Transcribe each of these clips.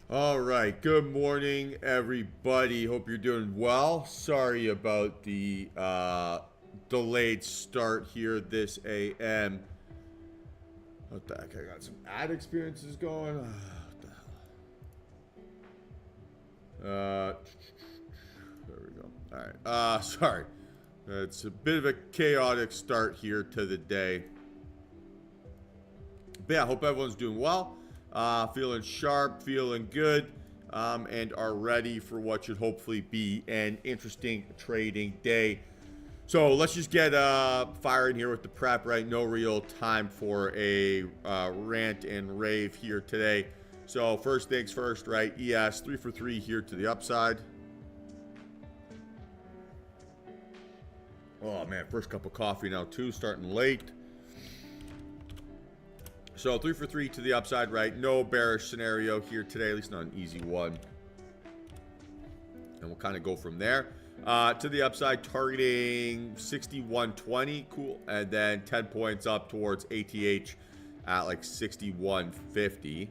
All right, good morning, everybody. Hope you're doing well. Sorry about the delayed start here this AM. What the heck? I got some ad experiences going. What the hell? There we go. All right. Sorry. It's a bit of a chaotic start here to the day. But yeah, hope everyone's doing well. Feeling sharp, feeling good, and are ready for what should hopefully be an interesting trading day. So let's just get firing here with the prep, right? No real time for a rant and rave here today. So first things first, right? ES 3 for 3 here to the upside. Oh man, first cup of coffee now too, starting late. So 3 for 3 to the upside, right? No bearish scenario here today, at least not an easy one. And we'll kind of go from there. To the upside, targeting 61.20, cool. And then 10 points up towards ATH at like 61.50.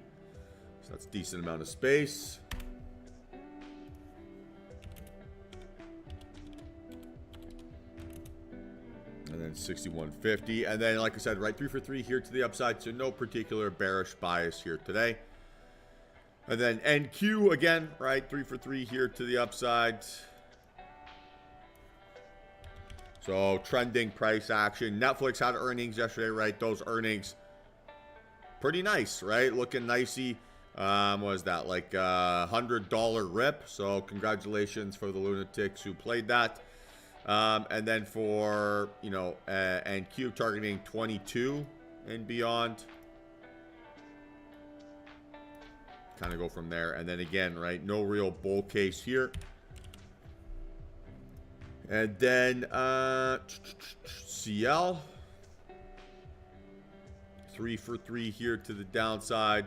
So that's a decent amount of space. And then 61.50. And then, like I said, right, 3 for 3 here to the upside. So no particular bearish bias here today. And then NQ again, right, 3 for 3 here to the upside. So trending price action. Netflix had earnings yesterday, right? Those earnings pretty nice, right? Looking nicey. What was that, like a $100 rip? So congratulations for the lunatics who played that. And then for, you know, NQ targeting 22 and beyond. Kind of go from there. And then again, right, no real bull case here. And then CL. 3 for 3 here to the downside.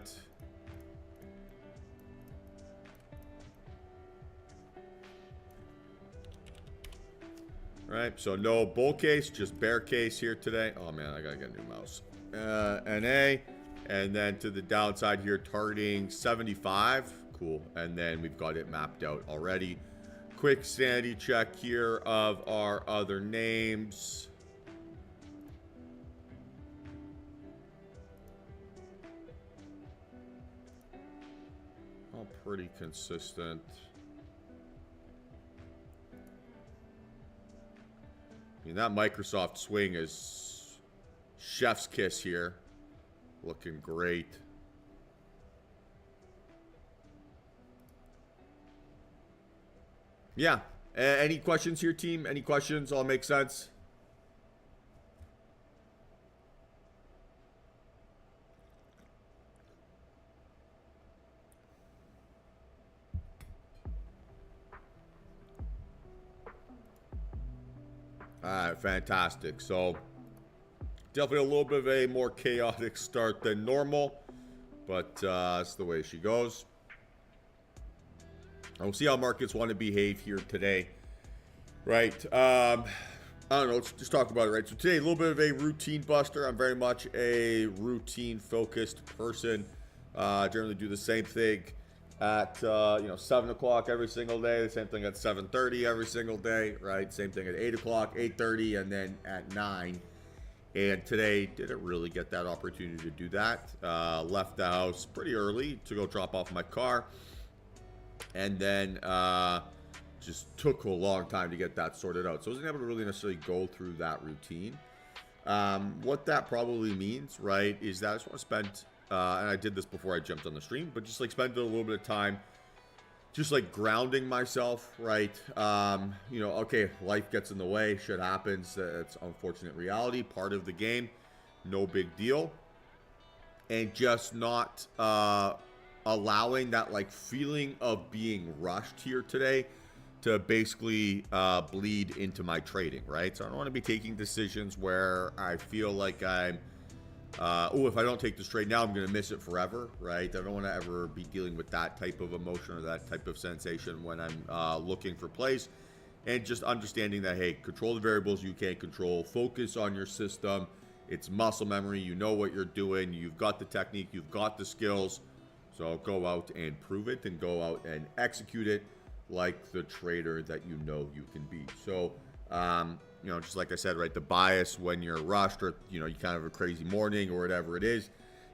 Right, so no bull case, just bear case here today. Oh man, I gotta get a new mouse. NA, and then to the downside here, targeting 75. Cool, and then we've got it mapped out already. Quick sanity check here of our other names. All pretty consistent. I mean, that Microsoft swing is chef's kiss here. Looking great. Yeah. Any questions here, team? Any questions? All make sense? All right, fantastic. So definitely a little bit of a more chaotic start than normal, but that's the way she goes. And we'll see how markets want to behave here today, right? I don't know, let's just talk about it, right? So today, a little bit of a routine buster. I'm very much a routine-focused person. Generally do the same thing at 7 o'clock every single day, the same thing at 7:30 every single day, right? Same thing at 8 o'clock, 8:30, and then at 9. And today, didn't really get that opportunity to do that. Left the house pretty early to go drop off my car. And then just took a long time to get that sorted out. So I wasn't able to really necessarily go through that routine. What that probably means, right, is that I just want to spend, and I did this before I jumped on the stream, but just like spend a little bit of time just like grounding myself, right? Okay, life gets in the way, shit happens. It's unfortunate reality, part of the game, no big deal. And just not allowing that like feeling of being rushed here today to basically bleed into my trading, right? So I don't want to be taking decisions where I feel like I'm if I don't take this trade now, I'm going to miss it forever, right? I don't want to ever be dealing with that type of emotion or that type of sensation when I'm looking for plays. And just understanding that, hey, control the variables you can't control. Focus on your system. It's muscle memory. You know what you're doing. You've got the technique. You've got the skills. So go out and prove it and go out and execute it like the trader that you know you can be. So, you know, just like I said, right, the bias when you're rushed or, you know, you kind of have a crazy morning or whatever it is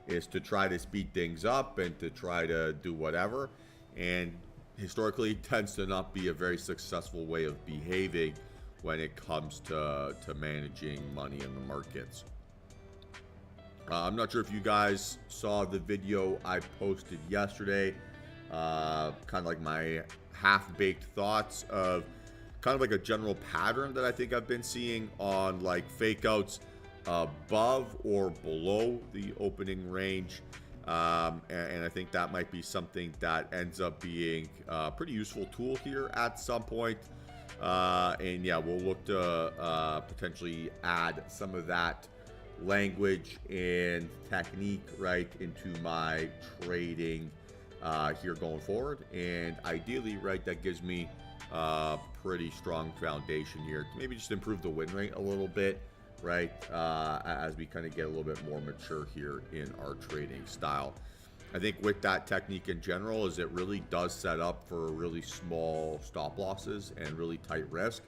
to try to speed things up and to try to do whatever. And historically, it tends to not be a very successful way of behaving when it comes to managing money in the markets. I'm not sure if you guys saw the video I posted yesterday, kind of like my half-baked thoughts of kind of like a general pattern that I think I've been seeing on like fake outs above or below the opening range. And I think that might be something that ends up being a pretty useful tool here at some point. And yeah, we'll look to potentially add some of that language and technique right into my trading here going forward. And ideally, right, that gives me a pretty strong foundation here to maybe just improve the win rate a little bit, right, as we kind of get a little bit more mature here in our trading style. I think with that technique in general is it really does set up for really small stop losses and really tight risk.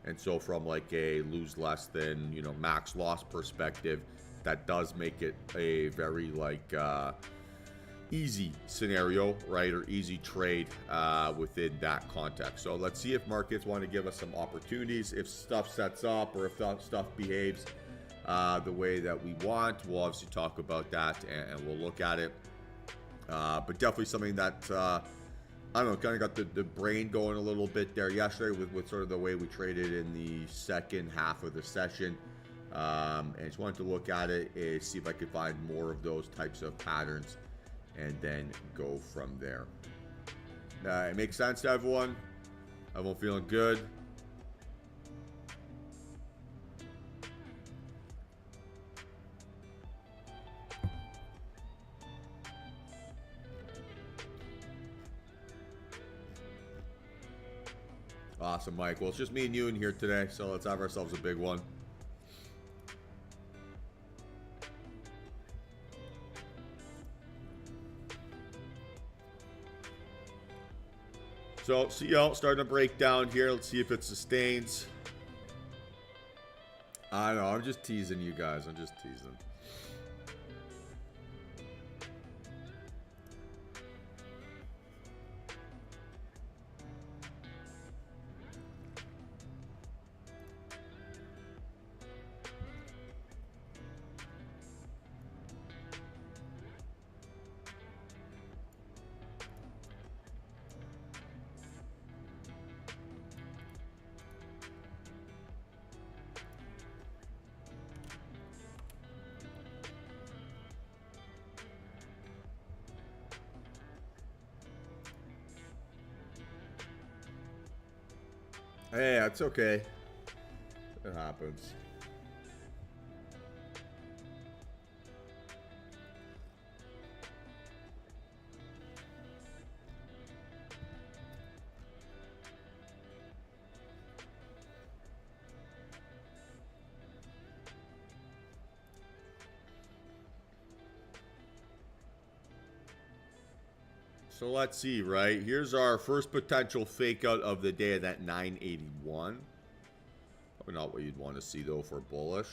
And so from like a lose less than, you know, max loss perspective, that does make it a very like easy scenario, right, or easy trade within that context. So let's see if markets want to give us some opportunities, if stuff sets up or if stuff behaves the way that we want. We'll obviously talk about that and we'll look at it. But definitely something that I don't know, kind of got the brain going a little bit there yesterday with sort of the way we traded in the second half of the session. And just wanted to look at it and see if I could find more of those types of patterns and then go from there. It makes sense to everyone? Everyone feeling good? Awesome, Mike. Well, it's just me and you in here today, so let's have ourselves a big one. So, CL starting to break down here. Let's see if it sustains. I know, I'm just teasing you guys. I'm just teasing. Hey, that's okay. It happens. So let's see, right? Here's our first potential fake out of the day at that 981. Probably not what you'd want to see, though, for bullish.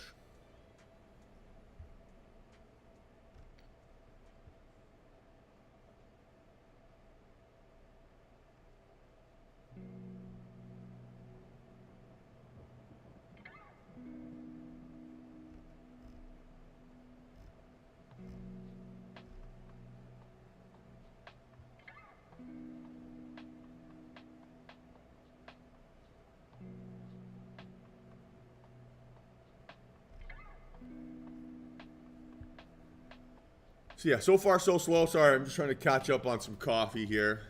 So yeah, so far so slow. Sorry, I'm just trying to catch up on some coffee here.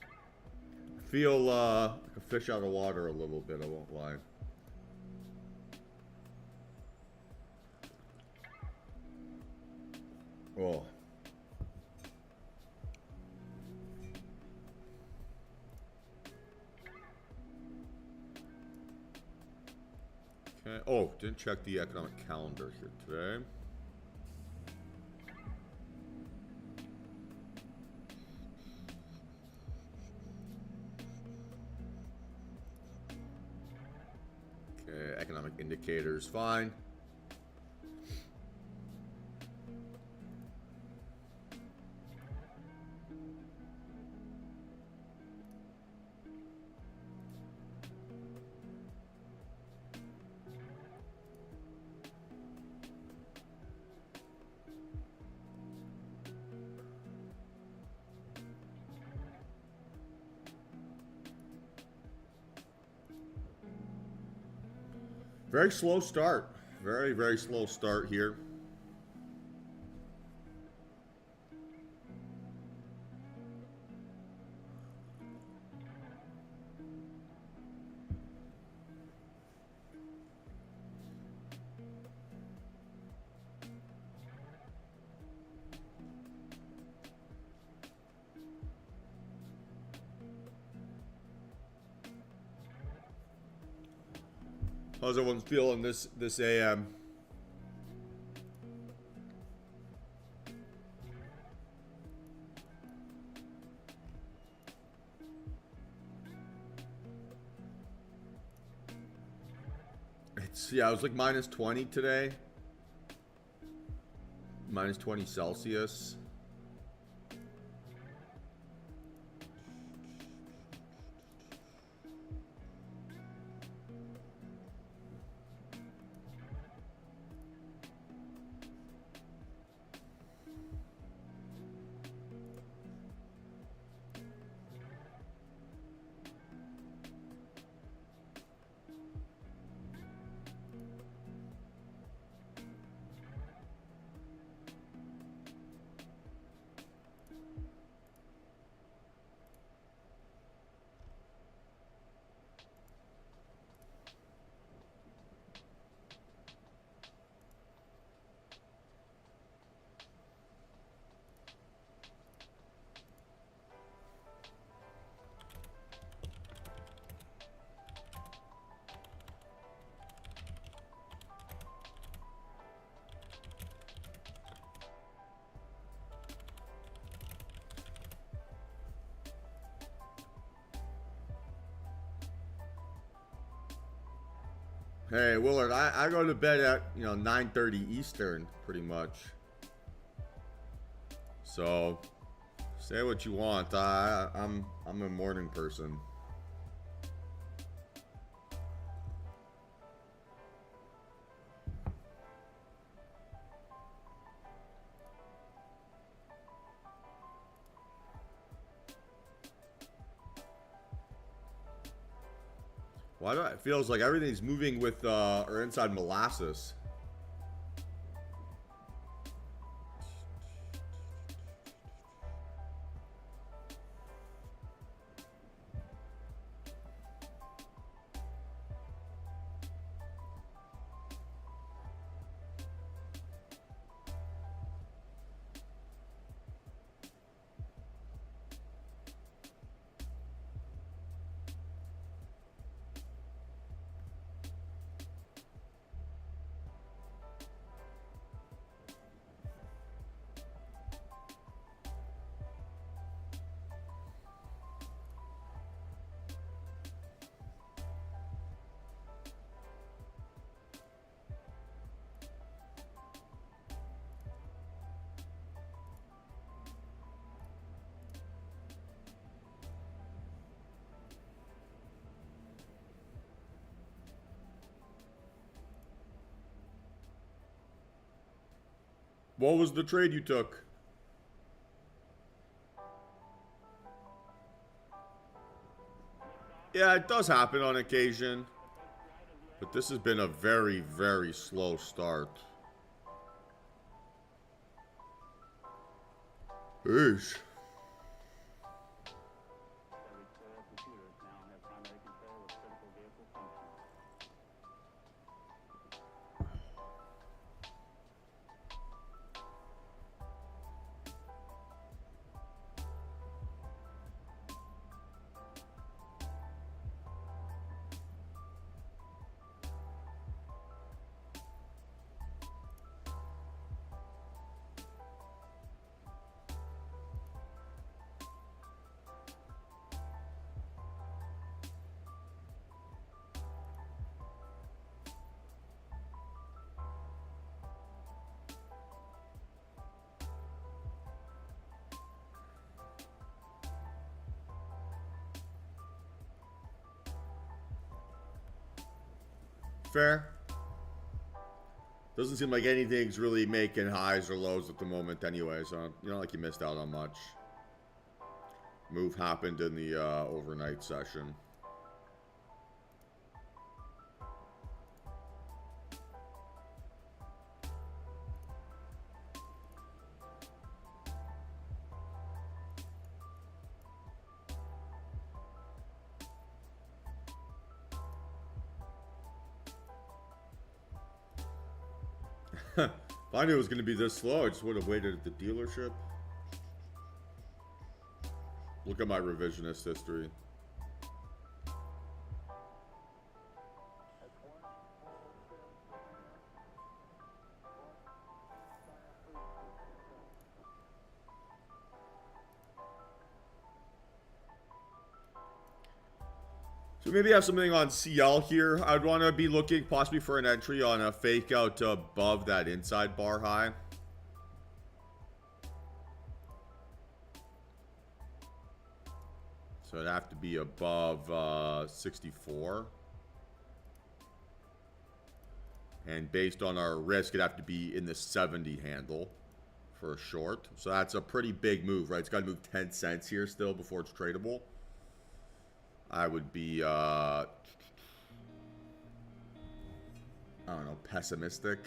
I feel like a fish out of water a little bit, I won't lie. Oh. Okay. Oh, didn't check the economic calendar here today. Dynamic indicators, fine. Very slow start. Very, very slow start here. How's everyone feeling this AM? Yeah, it was like minus 20 today. Minus 20 Celsius. Hey, Willard, I go to bed at, 9:30 Eastern, pretty much. So, say what you want. I'm a morning person. Why do it feels like everything's moving with or inside molasses? What was the trade you took? Yeah, it does happen on occasion. But this has been a very, very slow start. Eesh. Fair. Doesn't seem like anything's really making highs or lows at the moment anyway, so you know, like you missed out on much. Move happened in the overnight session. If I knew it was going to be this slow, I just would have waited at the dealership. Look at my revisionist history. So maybe I have something on CL here. I'd want to be looking possibly for an entry on a fake out above that inside bar high. So it'd have to be above 64. And based on our risk, it'd have to be in the 70 handle for a short. So that's a pretty big move, right? It's got to move 10 cents here still before it's tradable. I would be, I don't know, pessimistic.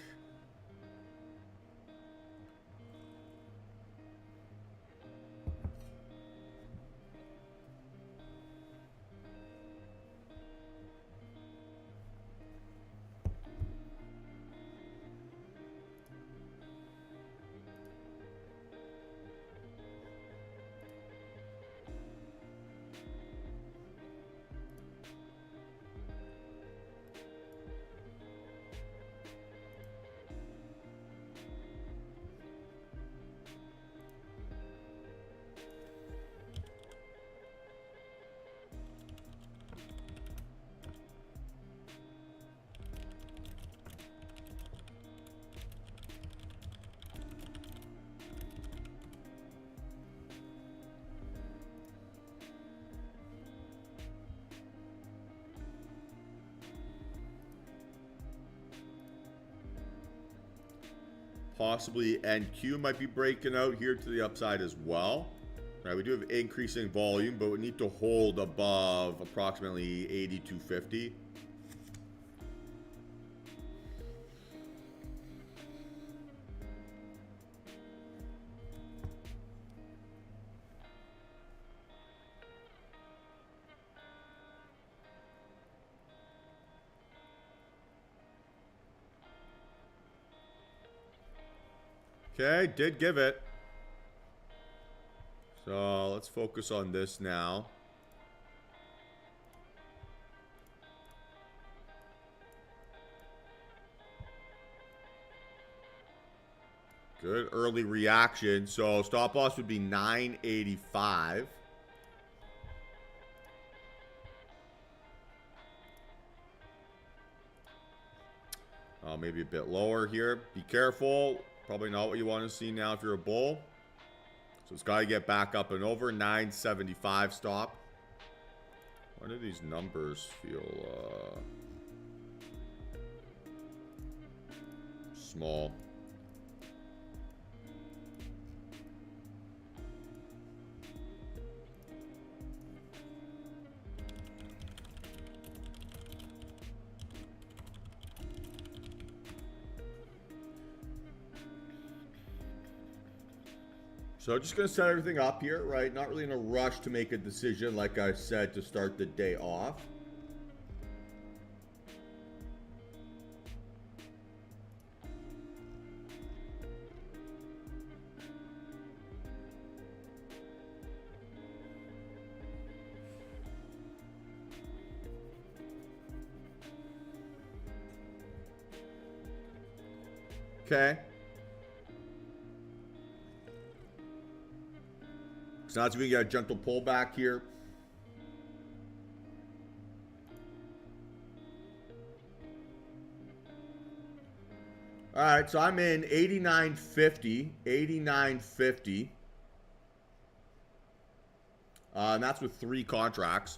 Possibly NQ might be breaking out here to the upside as well. Right, we do have increasing volume, but we need to hold above approximately 82.50. Okay, did give it. So let's focus on this now. Good early reaction. So stop loss would be 985. Maybe a bit lower here. Be careful. Probably not what you want to see now if you're a bull. So it's got to get back up and over. 975 stop. Why do these numbers feel small? So just going to set everything up here, right? Not really in a rush to make a decision, like I said, to start the day off. Okay. So now we get a gentle pullback here. All right, so I'm in 89.50, 89.50. And that's with 3 contracts.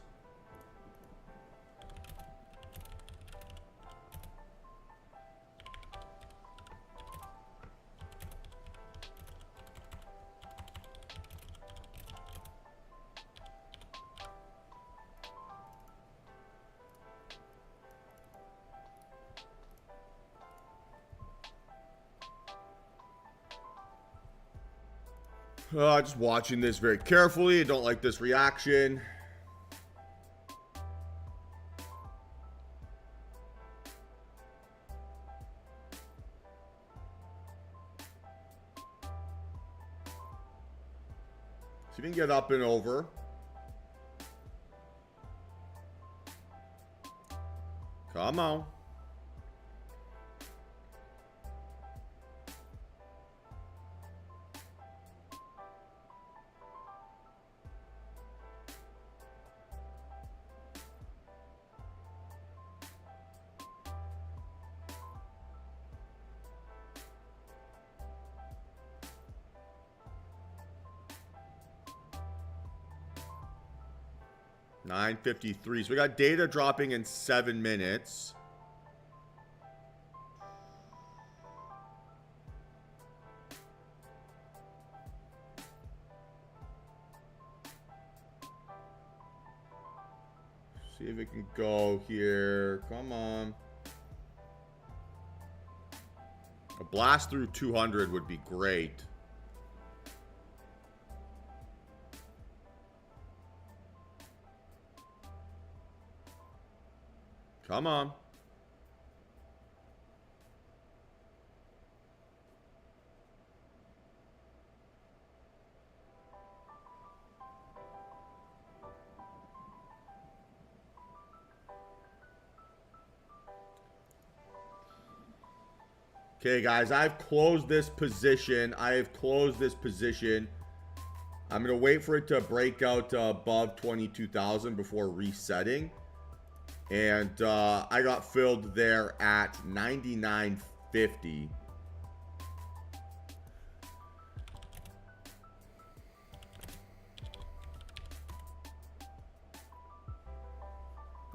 Just watching this very carefully. I don't like this reaction. See if you can get up and over. Come on. $9.53. So we got data dropping in 7 minutes. See if it can go here. Come on. A blast through 200 would be great. Come on. Okay, guys, I've closed this position. I'm going to wait for it to break out above 22,000 before resetting. And I got filled there at 99.50.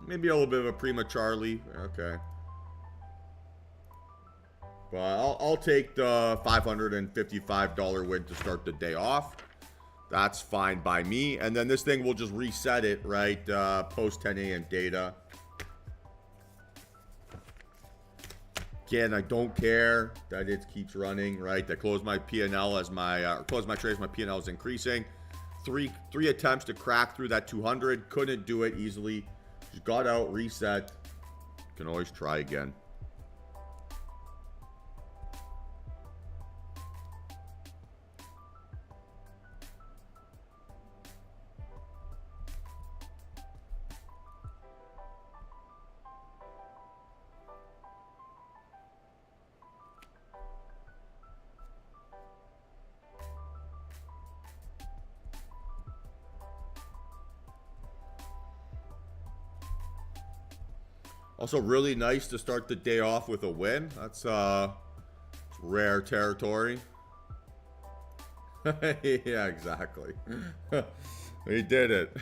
Maybe a little bit of a prematurely. Okay. But I'll take the $555 win to start the day off. That's fine by me. And then this thing will just reset it, right? Post 10 a.m. data. Again, I don't care that it keeps running, right? I closed my P&L as my, closed my trades, my P&L is increasing. Three attempts to crack through that 200. Couldn't do it easily. Just got out, reset. Can always try again. Also, really nice to start the day off with a win. That's rare territory. Yeah, exactly. He did it.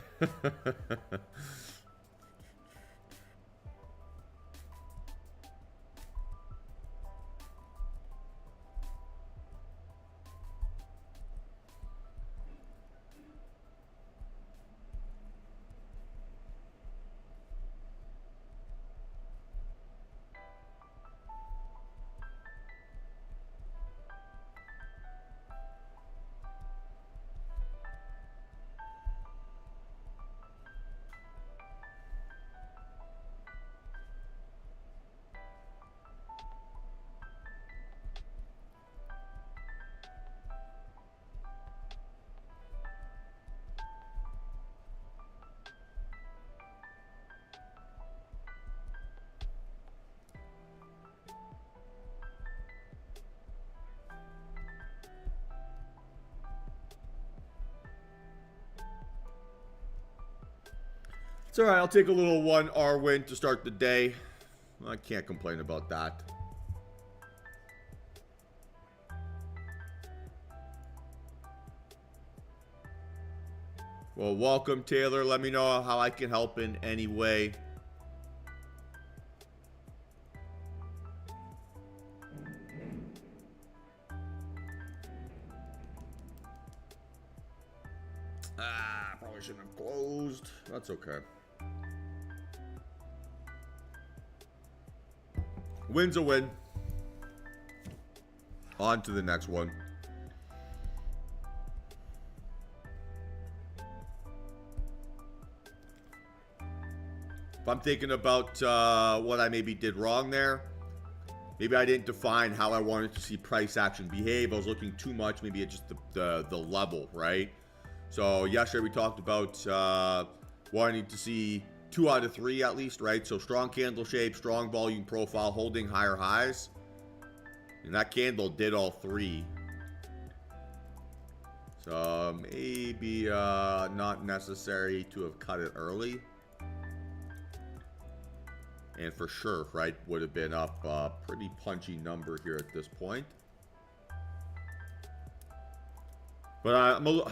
It's all right. I'll take a little 1R win to start the day. I can't complain about that. Well, welcome, Taylor. Let me know how I can help in any way. Probably shouldn't have closed. That's okay. Win's a win. On to the next one. If I'm thinking about what I maybe did wrong there, maybe I didn't define how I wanted to see price action behave. I was looking too much maybe at just the level, right? So yesterday we talked about wanting to see 2 out of 3 at least, right? So strong candle shape, strong volume profile, holding higher highs. And that candle did all 3. So maybe not necessary to have cut it early. And for sure, right, would have been up a pretty punchy number here at this point. But I'm a little...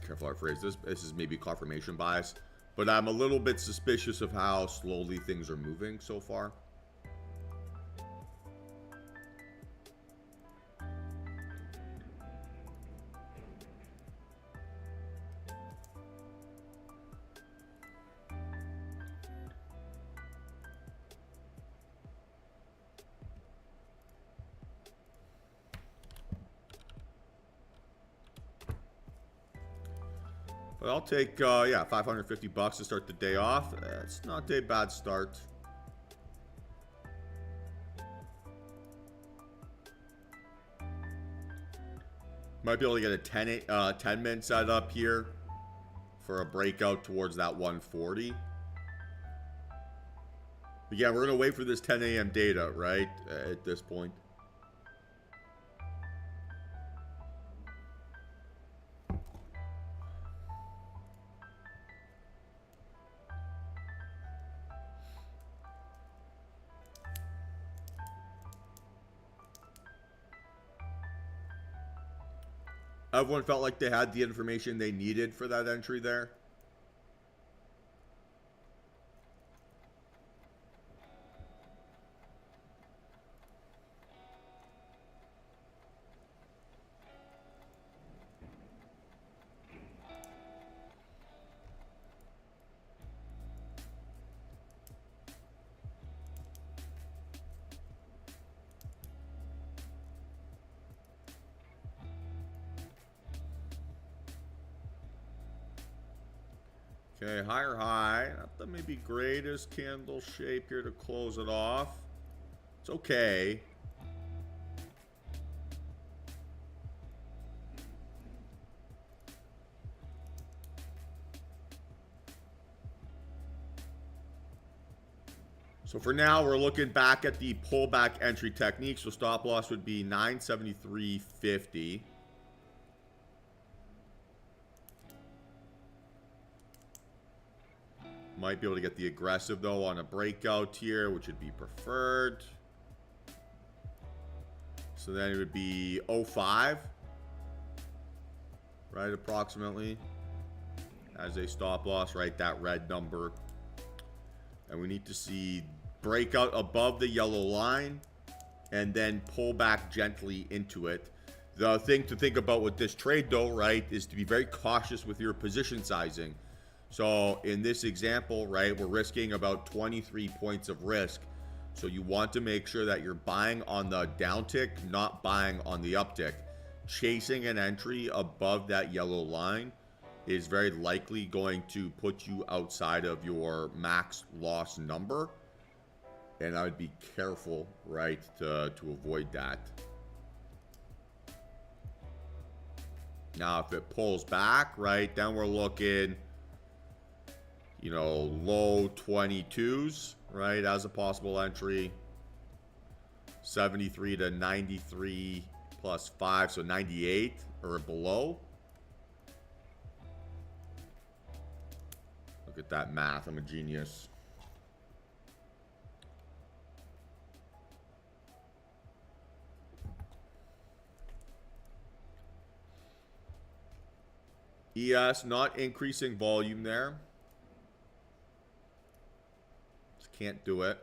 Careful how I phrase this. This is maybe confirmation bias. But I'm a little bit suspicious of how slowly things are moving so far. But I'll take, yeah, $550 to start the day off. It's not a bad start. Might be able to get a 10-min setup here for a breakout towards that 140. But yeah, we're going to wait for this 10 a.m. data, right, at this point. Everyone felt like they had the information they needed for that entry there. Okay, higher high. Not the maybe greatest candle shape here to close it off. It's okay. So for now, we're looking back at the pullback entry technique. So stop loss would be 973.50. Might be able to get the aggressive, though, on a breakout here, which would be preferred. So then it would be 05, right, approximately, as a stop loss, right, that red number. And we need to see breakout above the yellow line and then pull back gently into it. The thing to think about with this trade, though, right, is to be very cautious with your position sizing. So in this example, right, we're risking about 23 points of risk. So you want to make sure that you're buying on the downtick, not buying on the uptick. Chasing an entry above that yellow line is very likely going to put you outside of your max loss number. And I would be careful, right, to avoid that. Now, if it pulls back, right, then we're looking, you know, low 22s, right, as a possible entry. 73 to 93 plus 5, so 98 or below. Look at that math. I'm a genius. ES not increasing volume there. Just can't do it.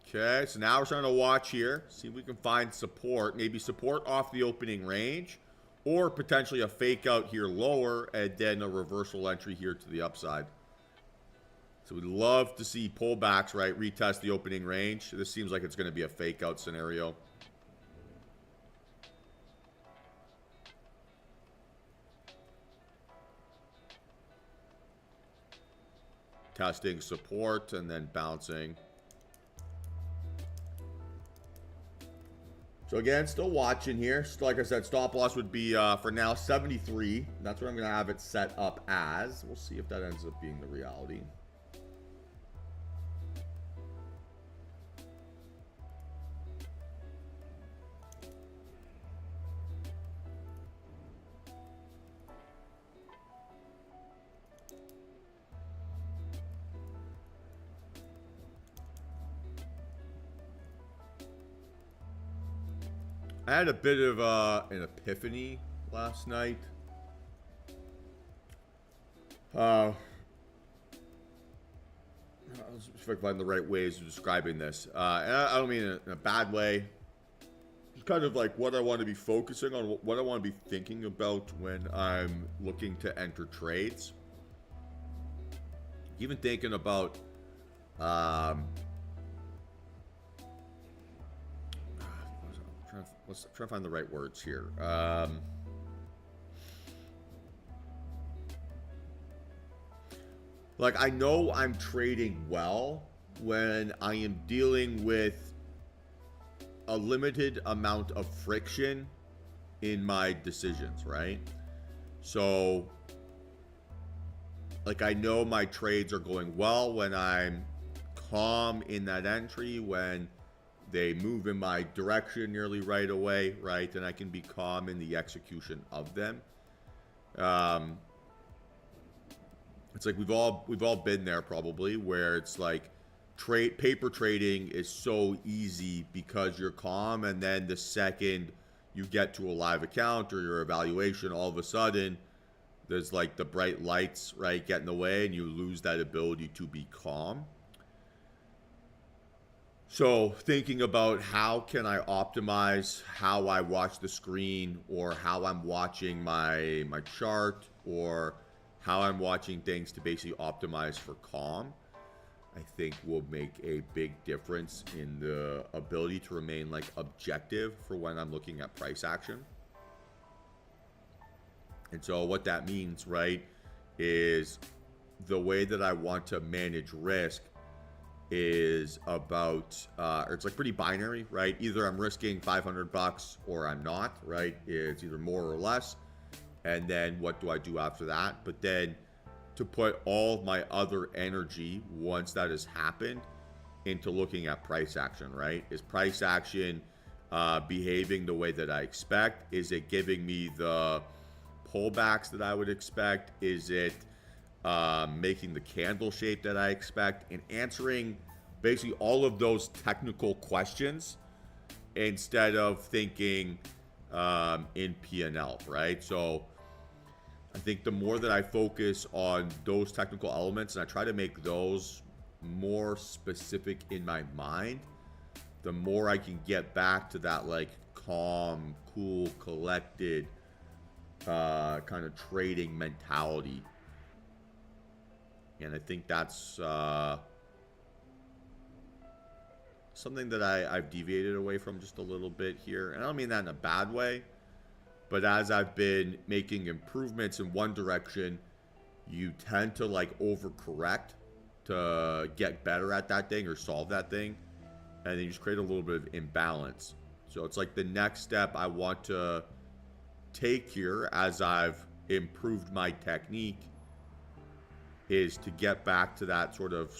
Okay, so now we're starting to watch here. See if we can find support. Maybe support off the opening range. Or potentially a fake out here lower and then a reversal entry here to the upside. So we'd love to see pullbacks, right? Retest the opening range. This seems like it's going to be a fake out scenario. testing support and then bouncing. So again, still watching here. So like I said, stop loss would be for now 73. That's what I'm going to have it set up as. We'll see if that ends up being the reality. I had a bit of an epiphany last night. Let's see if I can find the right ways of describing this. And I don't mean it in a bad way. It's kind of like what I want to be focusing on, what I want to be thinking about when I'm looking to enter trades. Even thinking about let's try to find the right words here. Like, I know I'm trading well when I am dealing with a limited amount of friction in my decisions, right? So, like, I know my trades are going well when I'm calm in that entry, when they move in my direction nearly right away, right? And I can be calm in the execution of them. It's like we've all been there probably, where it's like paper trading is so easy because you're calm, and then the second you get to a live account or your evaluation, all of a sudden there's like the bright lights, right, get in the way, and you lose that ability to be calm. So thinking about how can I optimize how I watch the screen, or how I'm watching my chart, or how I'm watching things to basically optimize for calm, I think will make a big difference in the ability to remain like objective for when I'm looking at price action. And so what that means, right, is the way that I want to manage risk is about, or it's like pretty binary, right? Either I'm risking $500 or I'm not, right? It's either more or less. And then what do I do after that? But then to put all my other energy, once that has happened, into looking at price action, right? Is price action behaving the way that I expect? Is it giving me the pullbacks that I would expect? Is it making the candle shape that I expect? And answering basically all of those technical questions instead of thinking in P&L, right? So I think the more that I focus on those technical elements and I try to make those more specific in my mind, the more I can get back to that like calm, cool, collected kind of trading mentality. And I think that's something that I've deviated away from just a little bit here. And I don't mean that in a bad way, but as I've been making improvements in one direction, you tend to like overcorrect to get better at that thing or solve that thing. And then you just create a little bit of imbalance. So it's like the next step I want to take here as I've improved my technique is to get back to that sort of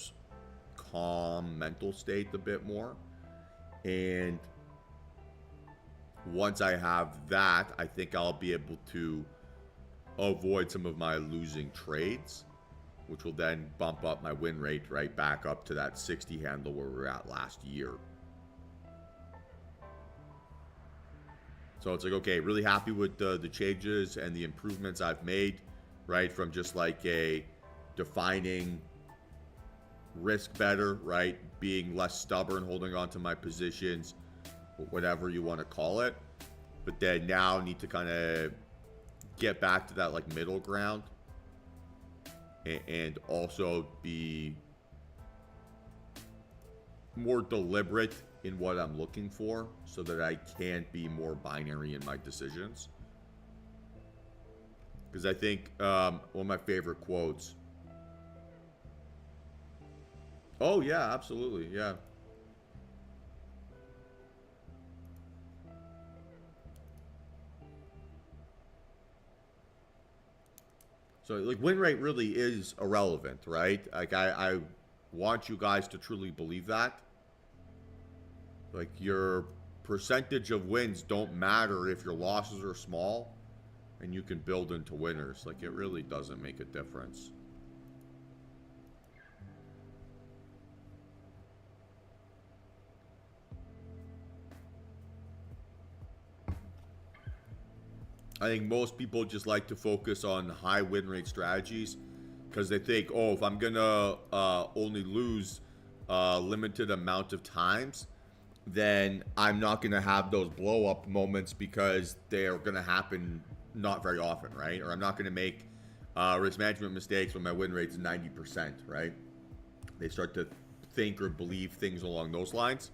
calm mental state a bit more. And once I have that, I think I'll be able to avoid some of my losing trades, which will then bump up my win rate right back up to that 60 handle where we were at last year. So it's like, okay, really happy with the changes and the improvements I've made, right? From just like a defining risk better, right? Being less stubborn, holding on to my positions, whatever you want to call it. But then now need to kind of get back to that like middle ground and also be more deliberate in what I'm looking for so that I can't be more binary in my decisions. Because I think one of my favorite quotes Oh yeah, absolutely, yeah. So like win rate really is irrelevant, right? Like I want you guys to truly believe that. Like your percentage of wins don't matter if your losses are small and you can build into winners. Like it really doesn't make a difference. I think most people just like to focus on high win rate strategies because they think, oh, if I'm gonna only lose a limited amount of times, then I'm not gonna have those blow up moments because they're gonna happen not very often, right? Or I'm not gonna make risk management mistakes when my win rate is 90%, right? They start to think or believe things along those lines.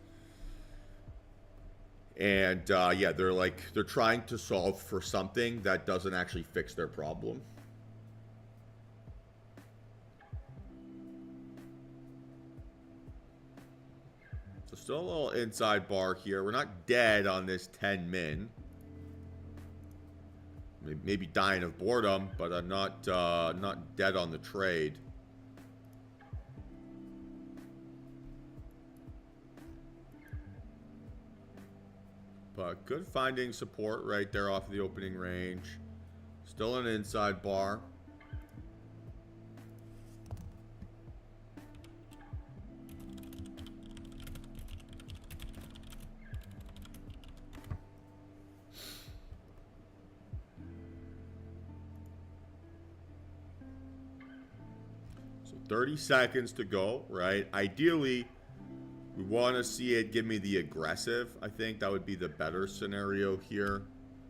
And yeah, they're trying to solve for something that doesn't actually fix their problem. So still a little inside bar here. We're not dead on this 10 min. Maybe dying of boredom, but I'm not dead on the trade. But good finding support right there off the opening range. Still an inside bar. So 30 seconds to go, right? Ideally, we want to see it give me the aggressive. I think that would be the better scenario here.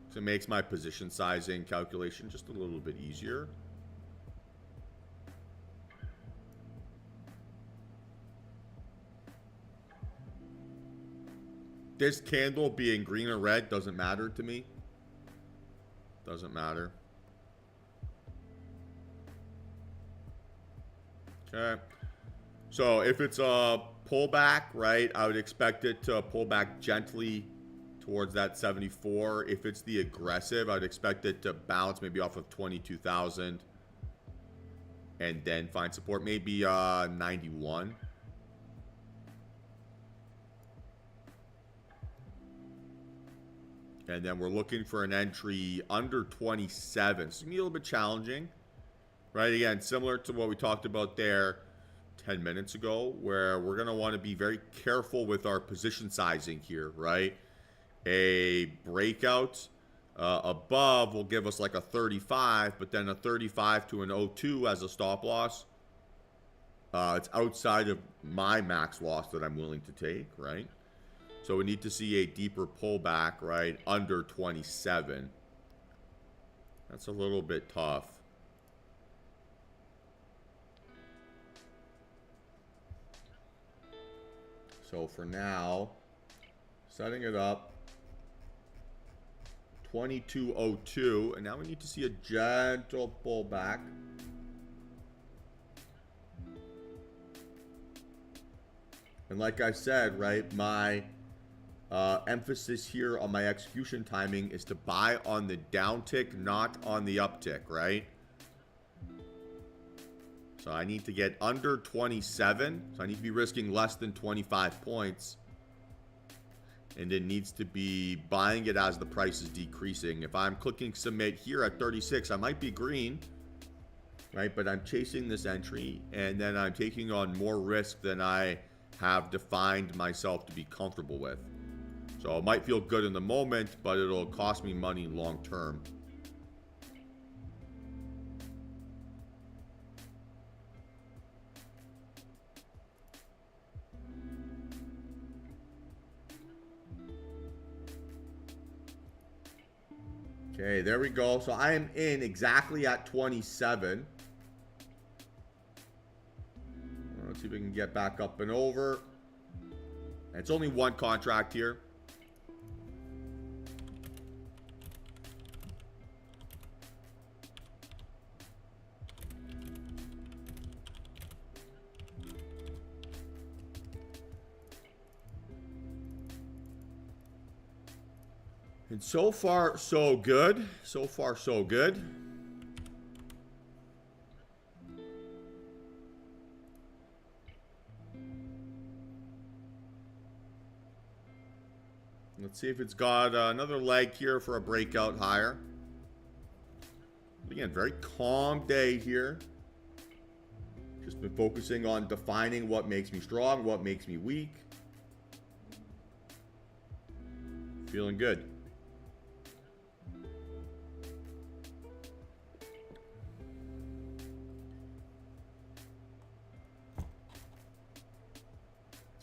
So it makes my position sizing calculation just a little bit easier. This candle being green or red doesn't matter to me. Doesn't matter. Okay. So if it's a pullback, right, I would expect it to pull back gently towards that 74. If it's the aggressive, I'd expect it to bounce maybe off of 22,000 and then find support, maybe 91. And then we're looking for an entry under 27. So it's going to be a little bit challenging, right? Again, similar to what we talked about there 10 minutes ago, where we're going to want to be very careful with our position sizing here, right? A breakout above will give us like a 35, but then a 35 to an 02 as a stop loss. It's outside of my max loss that I'm willing to take, right? So we need to see a deeper pullback, right, under 27. That's a little bit tough. So for now, setting it up, 2202, and now we need to see a gentle pullback. And like I said, right, my emphasis here on my execution timing is to buy on the downtick, not on the uptick, right? So I need to get under 27. So I need to be risking less than 25 points. And it needs to be buying it as the price is decreasing. If I'm clicking submit here at 36, I might be green, right? But I'm chasing this entry, and then I'm taking on more risk than I have defined myself to be comfortable with. So it might feel good in the moment, but it'll cost me money long term. Okay, there we go. So I am in exactly at 27. Let's see if we can get back up and over. It's only one contract here. And so far, so good. So far, so good. Let's see if it's got another leg here for a breakout higher. Again, very calm day here. Just been focusing on defining what makes me strong, what makes me weak. Feeling good.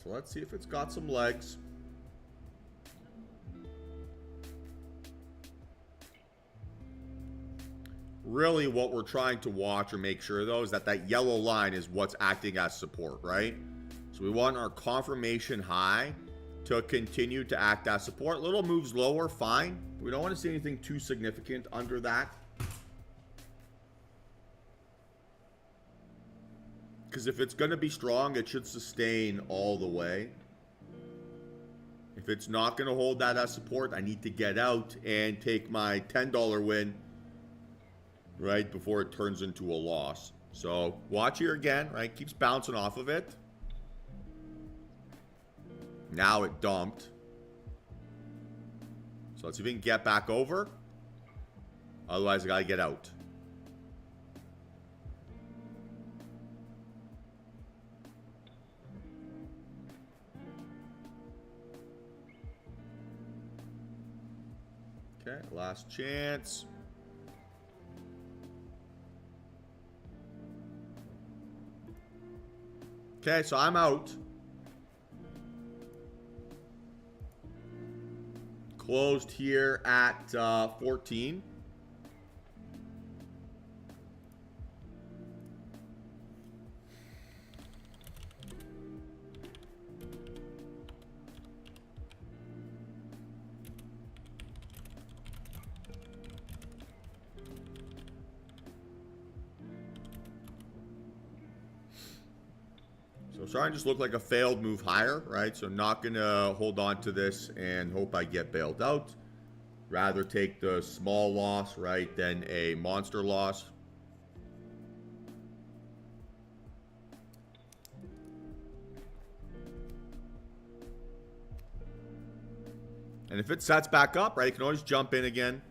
So let's see if it's got some legs. Really what we're trying to watch or make sure though is that that yellow line is what's acting as support, right? So we want our confirmation high to continue to act as support. Little moves lower, fine. We don't want to see anything too significant under that. Because if it's going to be strong, it should sustain all the way. If it's not going to hold that as support, I need to get out and take my $10 win right before it turns into a loss. So watch here again, right? Keeps bouncing off of it. Now it dumped. So let's see if we can get back over. Otherwise, I gotta get out. Okay, last chance. Okay, so I'm out. Closed here at 14. So starting to just look like a failed move higher, right? So not going to hold on to this and hope I get bailed out. Rather take the small loss, right, than a monster loss. And if it sets back up, right, you can always jump in again.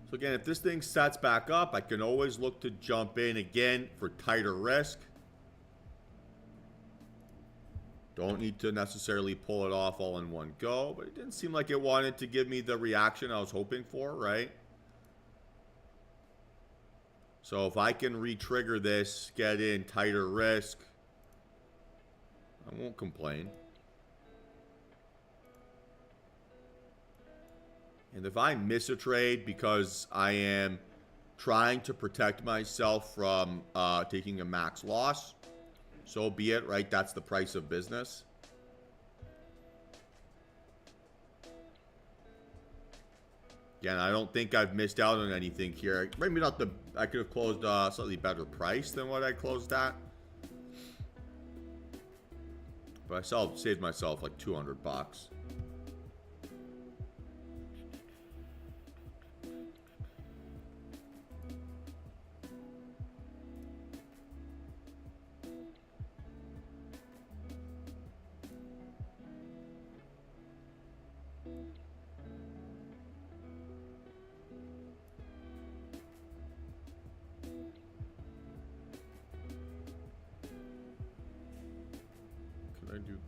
So again, if this thing sets back up, I can always look to jump in again for tighter risk. Don't need to necessarily pull it off all in one go, but it didn't seem like it wanted to give me the reaction I was hoping for, right? So if I can re-trigger this, get in tighter risk, I won't complain. And if I miss a trade because I am trying to protect myself from taking a max loss, so be it, right? That's the price of business. Again, I don't think I've missed out on anything here. Maybe not the... I could have closed slightly better price than what I closed at. But I saved myself like 200 bucks.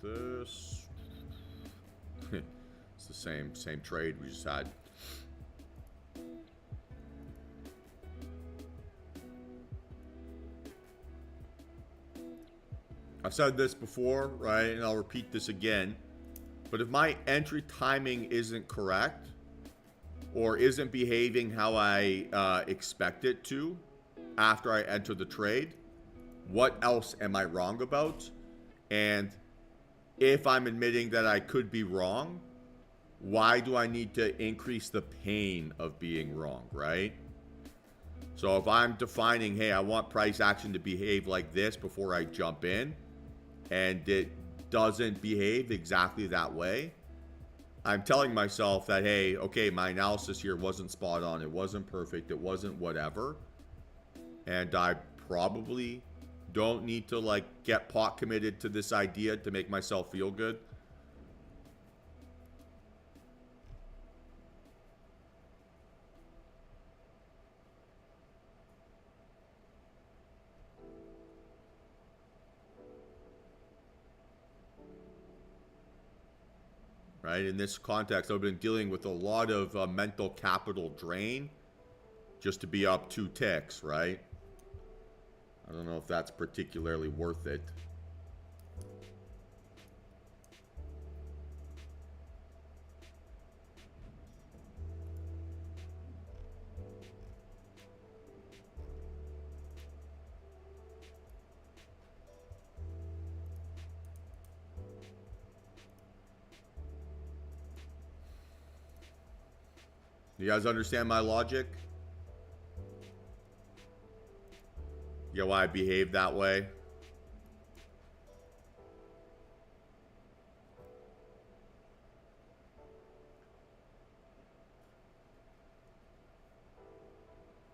this. It's the same trade we just had. I've said this before, right? And I'll repeat this again. But if my entry timing isn't correct or isn't behaving how I expect it to after I enter the trade, what else am I wrong about? And if I'm admitting that I could be wrong, why do I need to increase the pain of being wrong, right? So if I'm defining, hey, I want price action to behave like this before I jump in, and it doesn't behave exactly that way, I'm telling myself that, hey, okay, my analysis here wasn't spot on. It wasn't perfect. It wasn't whatever. And I probably don't need to like get pot committed to this idea to make myself feel good. Right? In this context, I've been dealing with a lot of mental capital drain just to be up 2 ticks, right? I don't know if that's particularly worth it. You guys understand my logic? You get why I behave that way?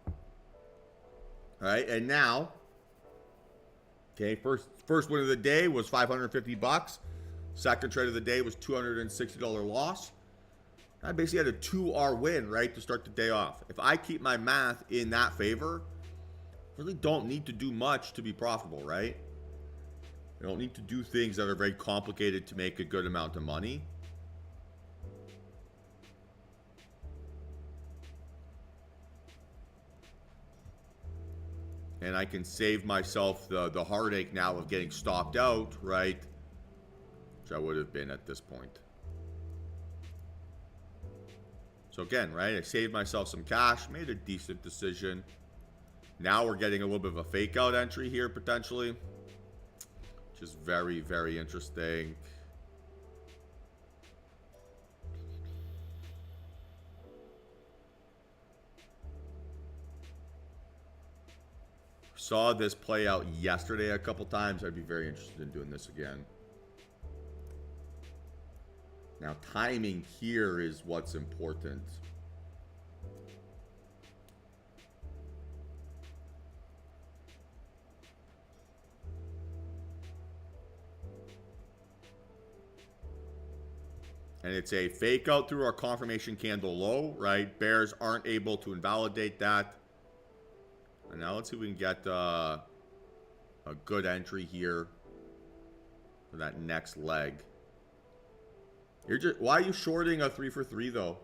All right, and now, okay, first win of the day was $550. Second trade of the day was $260 loss. I basically had a 2R win, right, to start the day off. If I keep my math in that favor, I really don't need to do much to be profitable, right? I don't need to do things that are very complicated to make a good amount of money. And I can save myself the heartache now of getting stopped out, right? Which I would have been at this point. So again, right, I saved myself some cash, made a decent decision. Now we're getting a little bit of a fake out entry here potentially, which is very, very interesting. Saw this play out yesterday a couple times. I'd be very interested in doing this again. Now, timing here is what's important. And it's a fake out through our confirmation candle low, right? Bears aren't able to invalidate that. And now let's see if we can get a good entry here for that next leg. Why are you shorting a 3 for 3 though?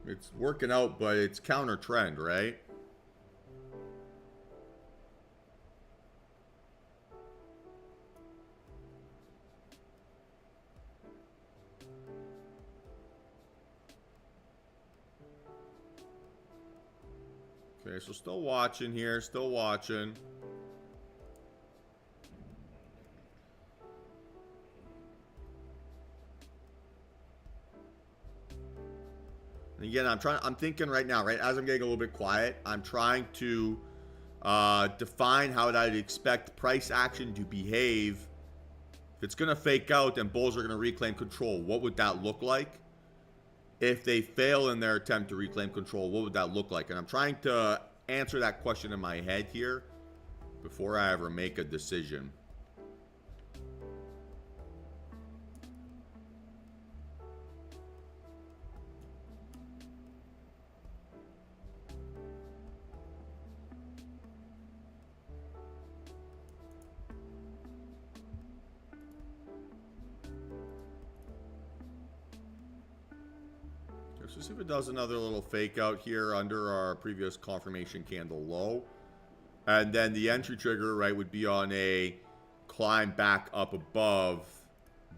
It's working out, but it's counter trend, right? Okay, so still watching here, still watching. And again, I'm thinking right now, right, as I'm getting a little bit quiet, I'm trying to define how I'd expect price action to behave. If it's going to fake out and bulls are going to reclaim control, what would that look like? If they fail in their attempt to reclaim control, what would that look like? And I'm trying to answer that question in my head here before I ever make a decision. Let's just see if it does another little fake out here under our previous confirmation candle low. And then the entry trigger, right, would be on a climb back up above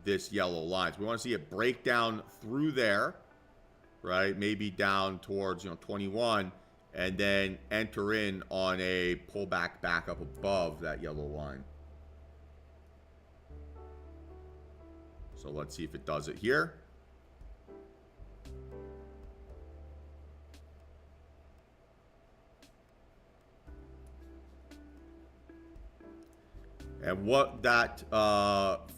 this yellow line. So we want to see it break down through there, right? Maybe down towards, 21, and then enter in on a pullback back up above that yellow line. So let's see if it does it here. And what that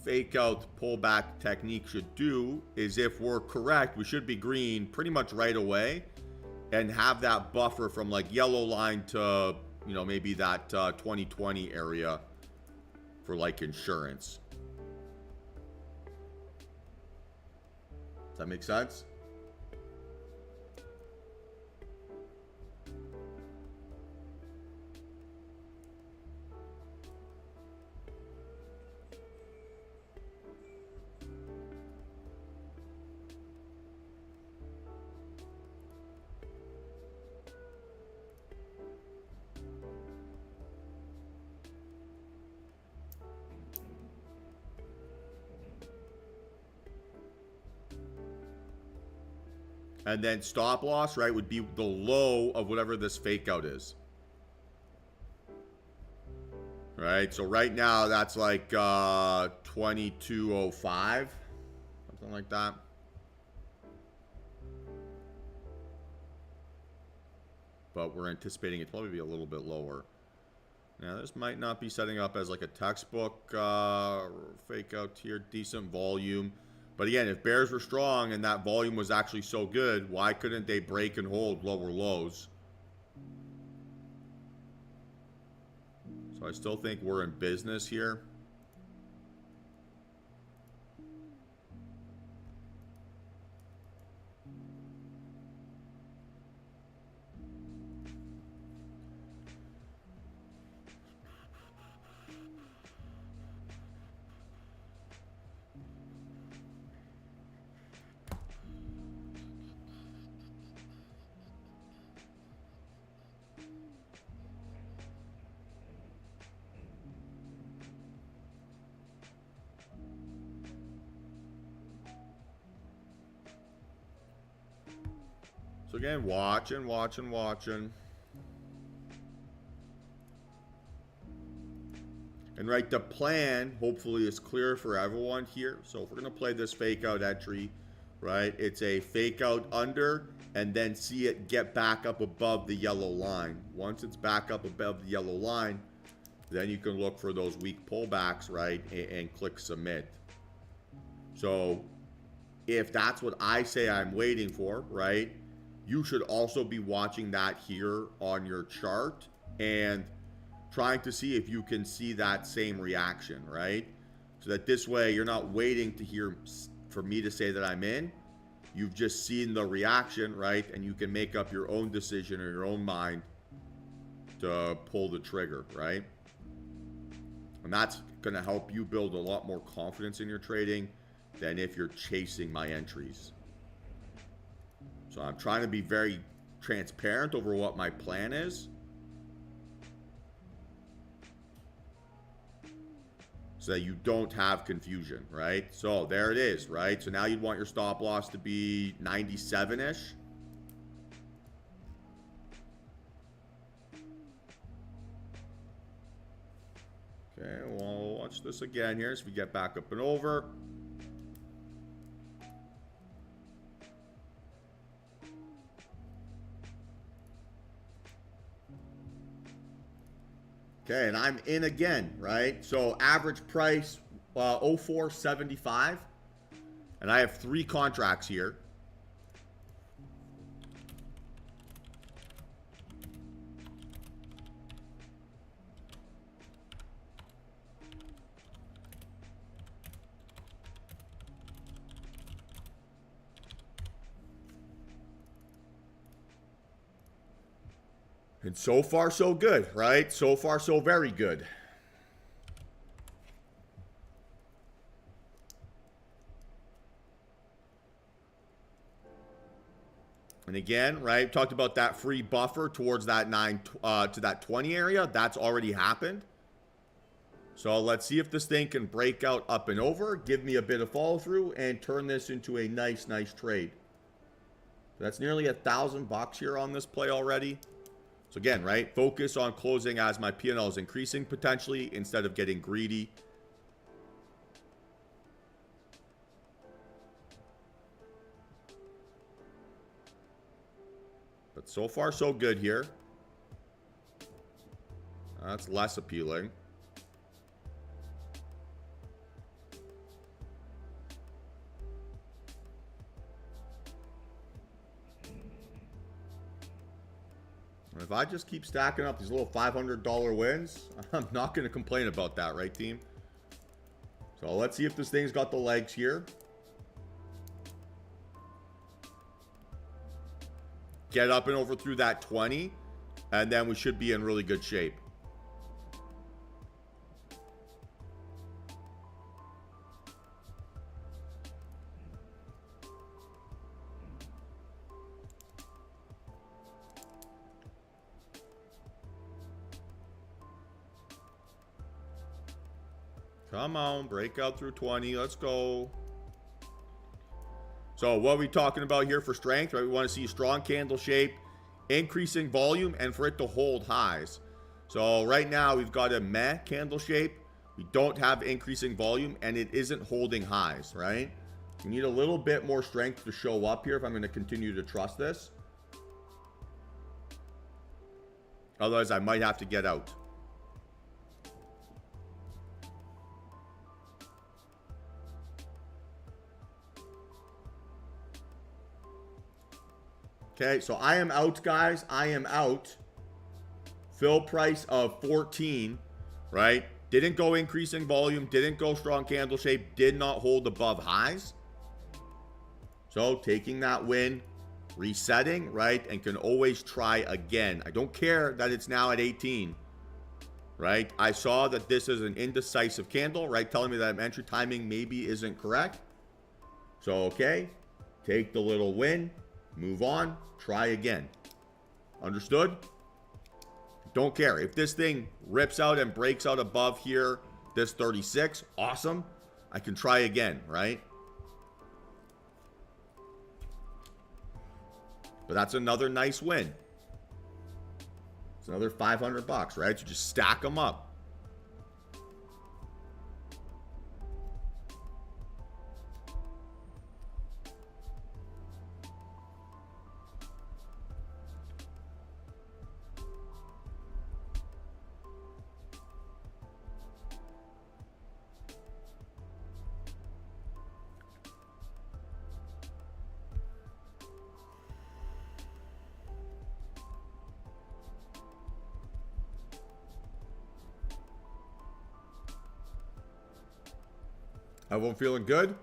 fake out pullback technique should do is, if we're correct, we should be green pretty much right away and have that buffer from like yellow line to, maybe that 2020 area for like insurance. Does that make sense? And then stop loss, right, would be the low of whatever this fake out is. Right, so right now that's like 2205, something like that. But we're anticipating it to probably be a little bit lower. Now this might not be setting up as like a textbook fake out here, decent volume. But again, if bears were strong and that volume was actually so good, why couldn't they break and hold lower lows? So I still think we're in business here. So again, watching. And right, the plan hopefully is clear for everyone here. So if we're going to play this fake out entry, right, it's a fake out under and then see it get back up above the yellow line. Once it's back up above the yellow line, then you can look for those weak pullbacks, right, and click submit. So if that's what I say I'm waiting for, right, you should also be watching that here on your chart and trying to see if you can see that same reaction, right? So that this way you're not waiting to hear for me to say that I'm in. You've just seen the reaction, right? And you can make up your own decision or your own mind to pull the trigger, right? And that's going to help you build a lot more confidence in your trading than if you're chasing my entries. So I'm trying to be very transparent over what my plan is, so that you don't have confusion, right? So there it is, right? So now you'd want your stop loss to be 97-ish. Okay, we'll watch this again here as we get back up and over. Okay, and I'm in again, right? So average price 04.75, and I have 3 contracts here. And so far, so good, right? So far, so very good. And again, right, talked about that free buffer towards that 9 to that 20 area. That's already happened. So let's see if this thing can break out up and over, give me a bit of follow through, and turn this into a nice trade. So that's nearly $1,000 here on this play already. So again, right, focus on closing as my P&L is increasing potentially instead of getting greedy. But so far, so good here. That's less appealing. If I just keep stacking up these little $500 wins, I'm not going to complain about that, right, team? So let's see if this thing's got the legs here. Get up and over through that 20, and then we should be in really good shape. Come on, break out through 20. Let's go. So what are we talking about here for strength? Right, we want to see a strong candle shape, increasing volume, and for it to hold highs. So right now we've got a meh candle shape. We don't have increasing volume, and it isn't holding highs, right? We need a little bit more strength to show up here if I'm going to continue to trust this. Otherwise, I might have to get out. Okay, so I am out, guys. I am out. Fill price of 14, right? Didn't go increasing volume, didn't go strong candle shape, did not hold above highs. So taking that win, resetting, right? And can always try again. I don't care that it's now at 18, right? I saw that this is an indecisive candle, right? Telling me that entry timing maybe isn't correct. So, okay, take the little win, move on, try again. Understood? Don't care. If this thing rips out and breaks out above here, this 36, awesome. I can try again, right? But that's another nice win. It's another $500, right? So just stack them up. Everyone feeling good?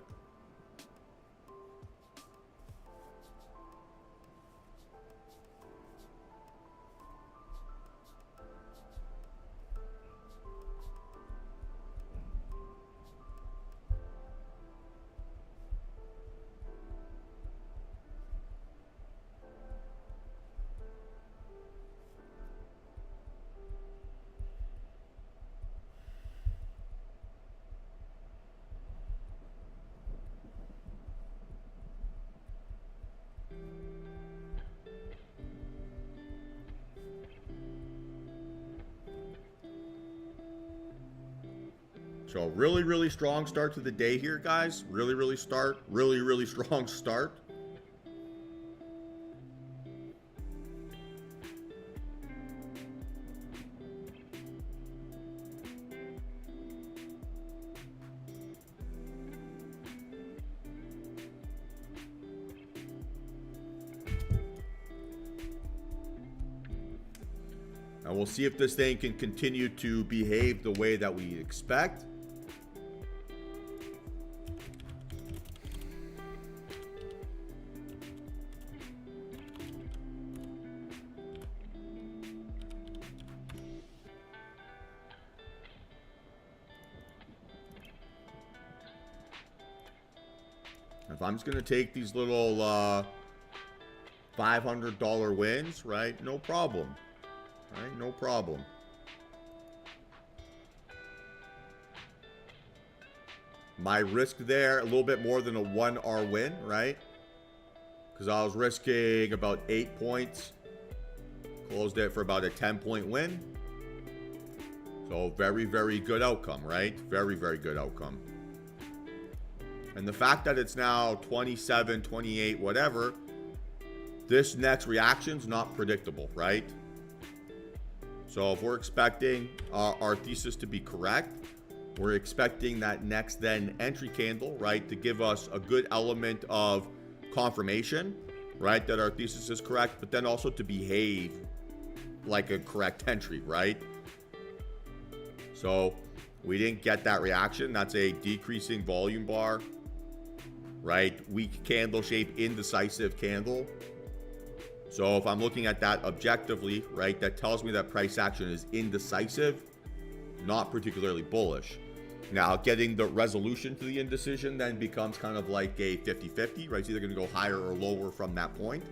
So really strong start to the day here, guys. Really strong start. And we'll see if this thing can continue to behave the way that we expect. If I'm just going to take these little $500 wins, right? No problem, right? No problem. My risk there, a little bit more than a 1R win, right? Because I was risking about 8 points. Closed it for about a 10-point win. So very, very good outcome, right? Very, very good outcome. And the fact that it's now 27, 28, whatever, this next reaction's not predictable, right? So if we're expecting our thesis to be correct, we're expecting that next then entry candle, right, to give us a good element of confirmation, right, that our thesis is correct, but then also to behave like a correct entry, right? So we didn't get that reaction. That's a decreasing volume bar, right? Weak candle shape, indecisive candle. So if I'm looking at that objectively, right, that tells me that price action is indecisive, not particularly bullish. Now, getting the resolution to the indecision then becomes kind of like a 50-50, right? It's either going to go higher or lower from that point.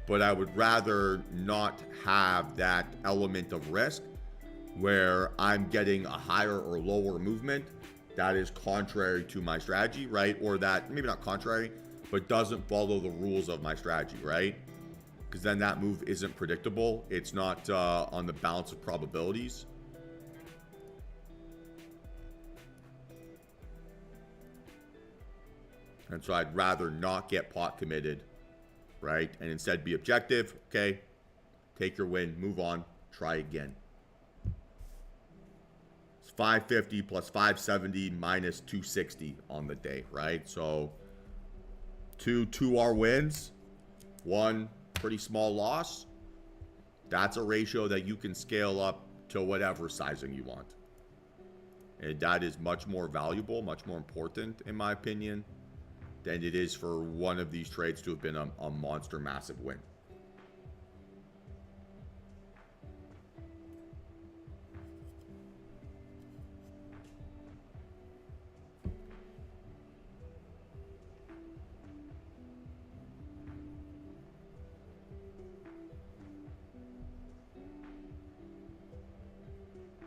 But I would rather not have that element of risk where I'm getting a higher or lower movement that is contrary to my strategy, right? Or that, maybe not contrary, but doesn't follow the rules of my strategy, right? Because then that move isn't predictable. It's not on the balance of probabilities. And so I'd rather not get pot committed, right? And instead be objective. Okay, take your win, move on, try again. It's 550 plus 570 minus 260 on the day, right? So two 2R wins, one pretty small loss. That's a ratio that you can scale up to whatever sizing you want. And that is much more valuable, much more important, in my opinion, than it is for one of these trades to have been a monster massive win.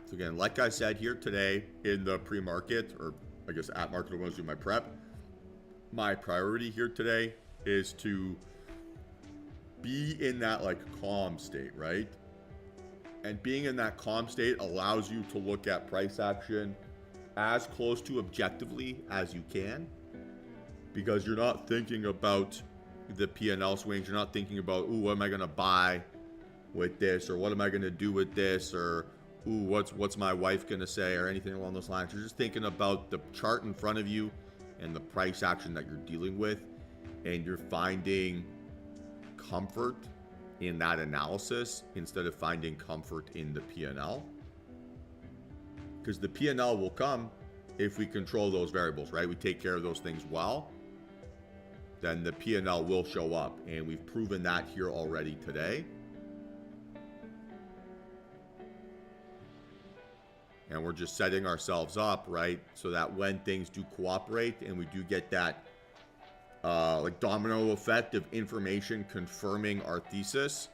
So again, like I said here today in the pre-market, or I guess at market when I was doing my prep, my priority here today is to be in that like calm state, right? And being in that calm state allows you to look at price action as close to objectively as you can, because you're not thinking about the P&L swings. You're not thinking about, ooh, what am I going to buy with this, or what am I going to do with this, or ooh, what's my wife going to say, or anything along those lines. You're just thinking about the chart in front of you and the price action that you're dealing with, and you're finding comfort in that analysis instead of finding comfort in the P&L. Because the P&L will come if we control those variables, right? We take care of those things well, then the P&L will show up, and we've proven that here already today. And we're just setting ourselves up, right, so that when things do cooperate and we do get that like domino effect of information confirming our thesis,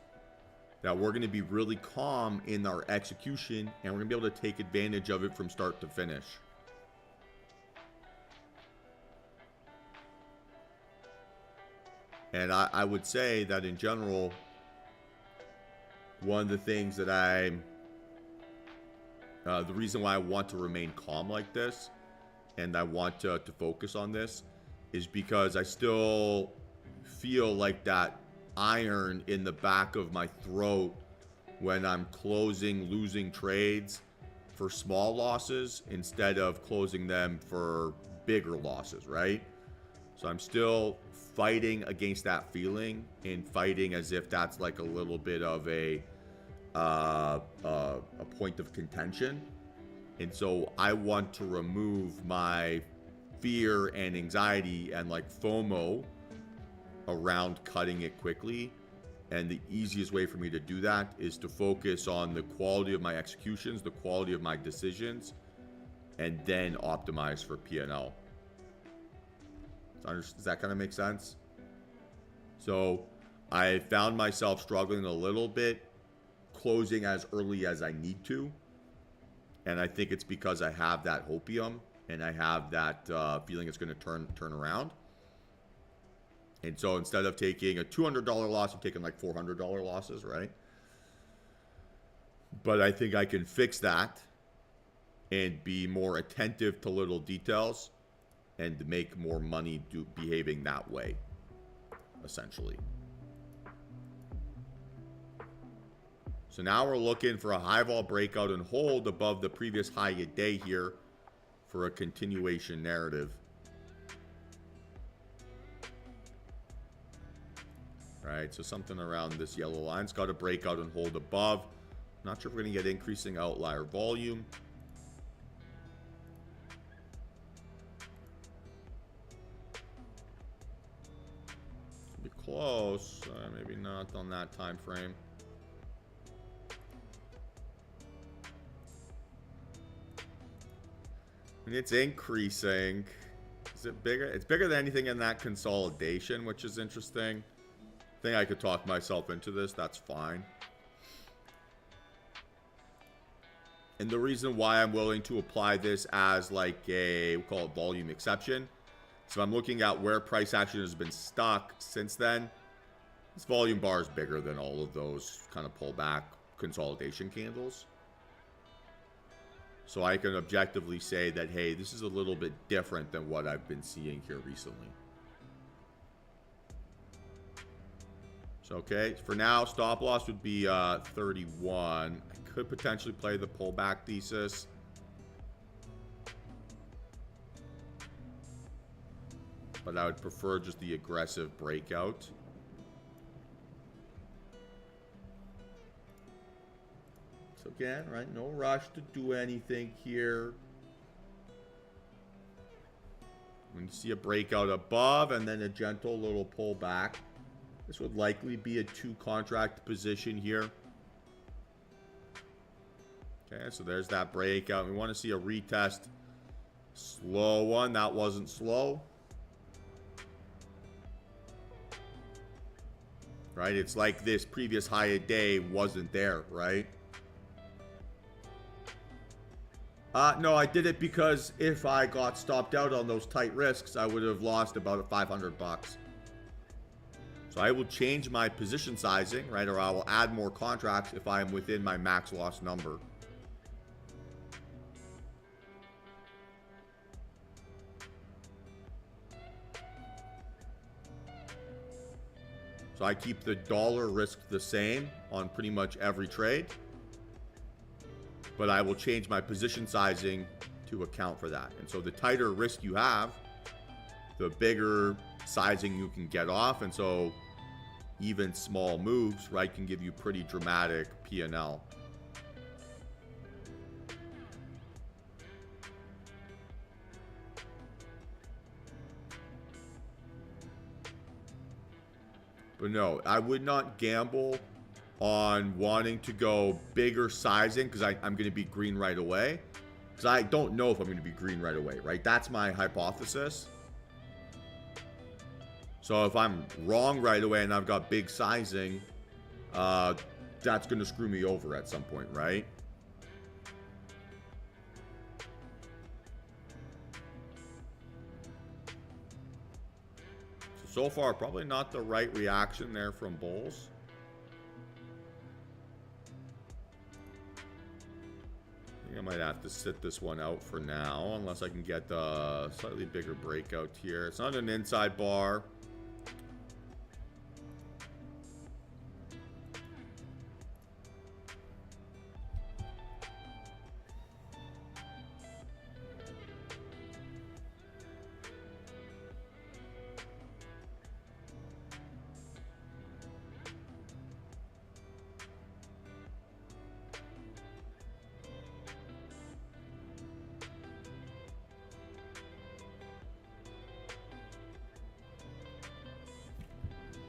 that we're going to be really calm in our execution, and we're going to be able to take advantage of it from start to finish. And I would say that in general, one of the things that the reason why I want to remain calm like this, and I want to focus on this, is because I still feel like that iron in the back of my throat when I'm losing trades for small losses instead of closing them for bigger losses, right? So I'm still fighting against that feeling, and fighting as if that's like a little bit of a point of contention. And so I want to remove my fear and anxiety and like FOMO around cutting it quickly. And the easiest way for me to do that is to focus on the quality of my executions, the quality of my decisions, and then optimize for P&L. Does that kind of make sense? So I found myself struggling a little bit closing as early as I need to. And I think it's because I have that hopium and I have that feeling it's going to turn around. And so instead of taking a $200 loss, I'm taking like $400 losses, right? But I think I can fix that and be more attentive to little details and make more money behaving that way, essentially. So now we're looking for a high vol breakout and hold above the previous high of day here for a continuation narrative. All right, so something around this yellow line's got to break out and hold above. Not sure if we're going to get increasing outlier volume. Be close, maybe not on that time frame. And it's increasing. Is it bigger? It's bigger than anything in that consolidation, which is interesting. I think I could talk myself into this. That's fine. And the reason why I'm willing to apply this as like a, we'll call it volume exception. So I'm looking at where price action has been stuck since then. This volume bar is bigger than all of those kind of pullback consolidation candles. So I can objectively say that, hey, this is a little bit different than what I've been seeing here recently. So, okay, for now, stop loss would be 31. I could potentially play the pullback thesis. But I would prefer just the aggressive breakout. So again, right, no rush to do anything here. When you see a breakout above and then a gentle little pullback, this would likely be a 2-contract position here. Okay, so there's that breakout. We want to see a retest. Slow one. That wasn't slow. Right? It's like this previous high a day wasn't there, right? No, I did it because if I got stopped out on those tight risks, I would have lost about $500. So I will change my position sizing, right? Or I will add more contracts if I am within my max loss number. So I keep the dollar risk the same on pretty much every trade. But I will change my position sizing to account for that. And so the tighter risk you have, the bigger sizing you can get off. And so even small moves, right, can give you pretty dramatic P&L. But no, I would not gamble on wanting to go bigger sizing because I'm going to be green right away. Because I don't know if I'm going to be green right away, right? That's my hypothesis. So if I'm wrong right away and I've got big sizing, that's going to screw me over at some point, right? So far, probably not the right reaction there from bulls. I think I might have to sit this one out for now, unless I can get the slightly bigger breakout here. It's not an inside bar.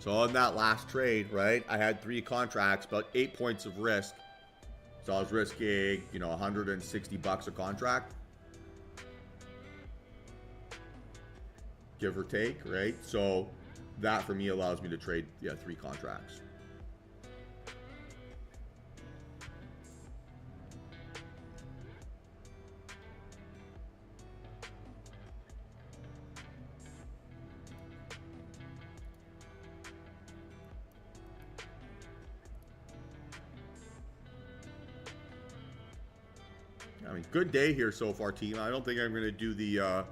So on that last trade, right, I had 3 contracts, about 8 points of risk. So I was risking, you know, $160 a contract. Give or take, right? So that for me allows me to trade 3 contracts. I mean, good day here so far, team. I don't think I'm going to do the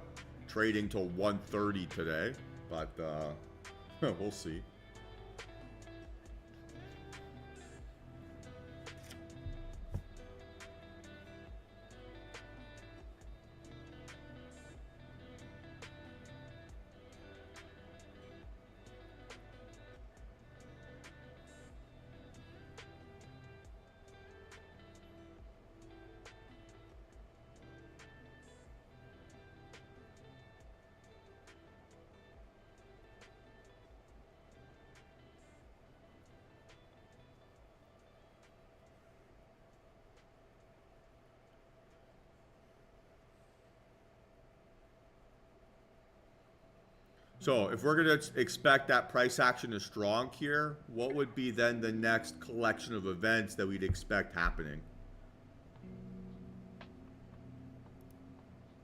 trading till 1:30 today, but we'll see. So if we're going to expect that price action is strong here, what would be then the next collection of events that we'd expect happening?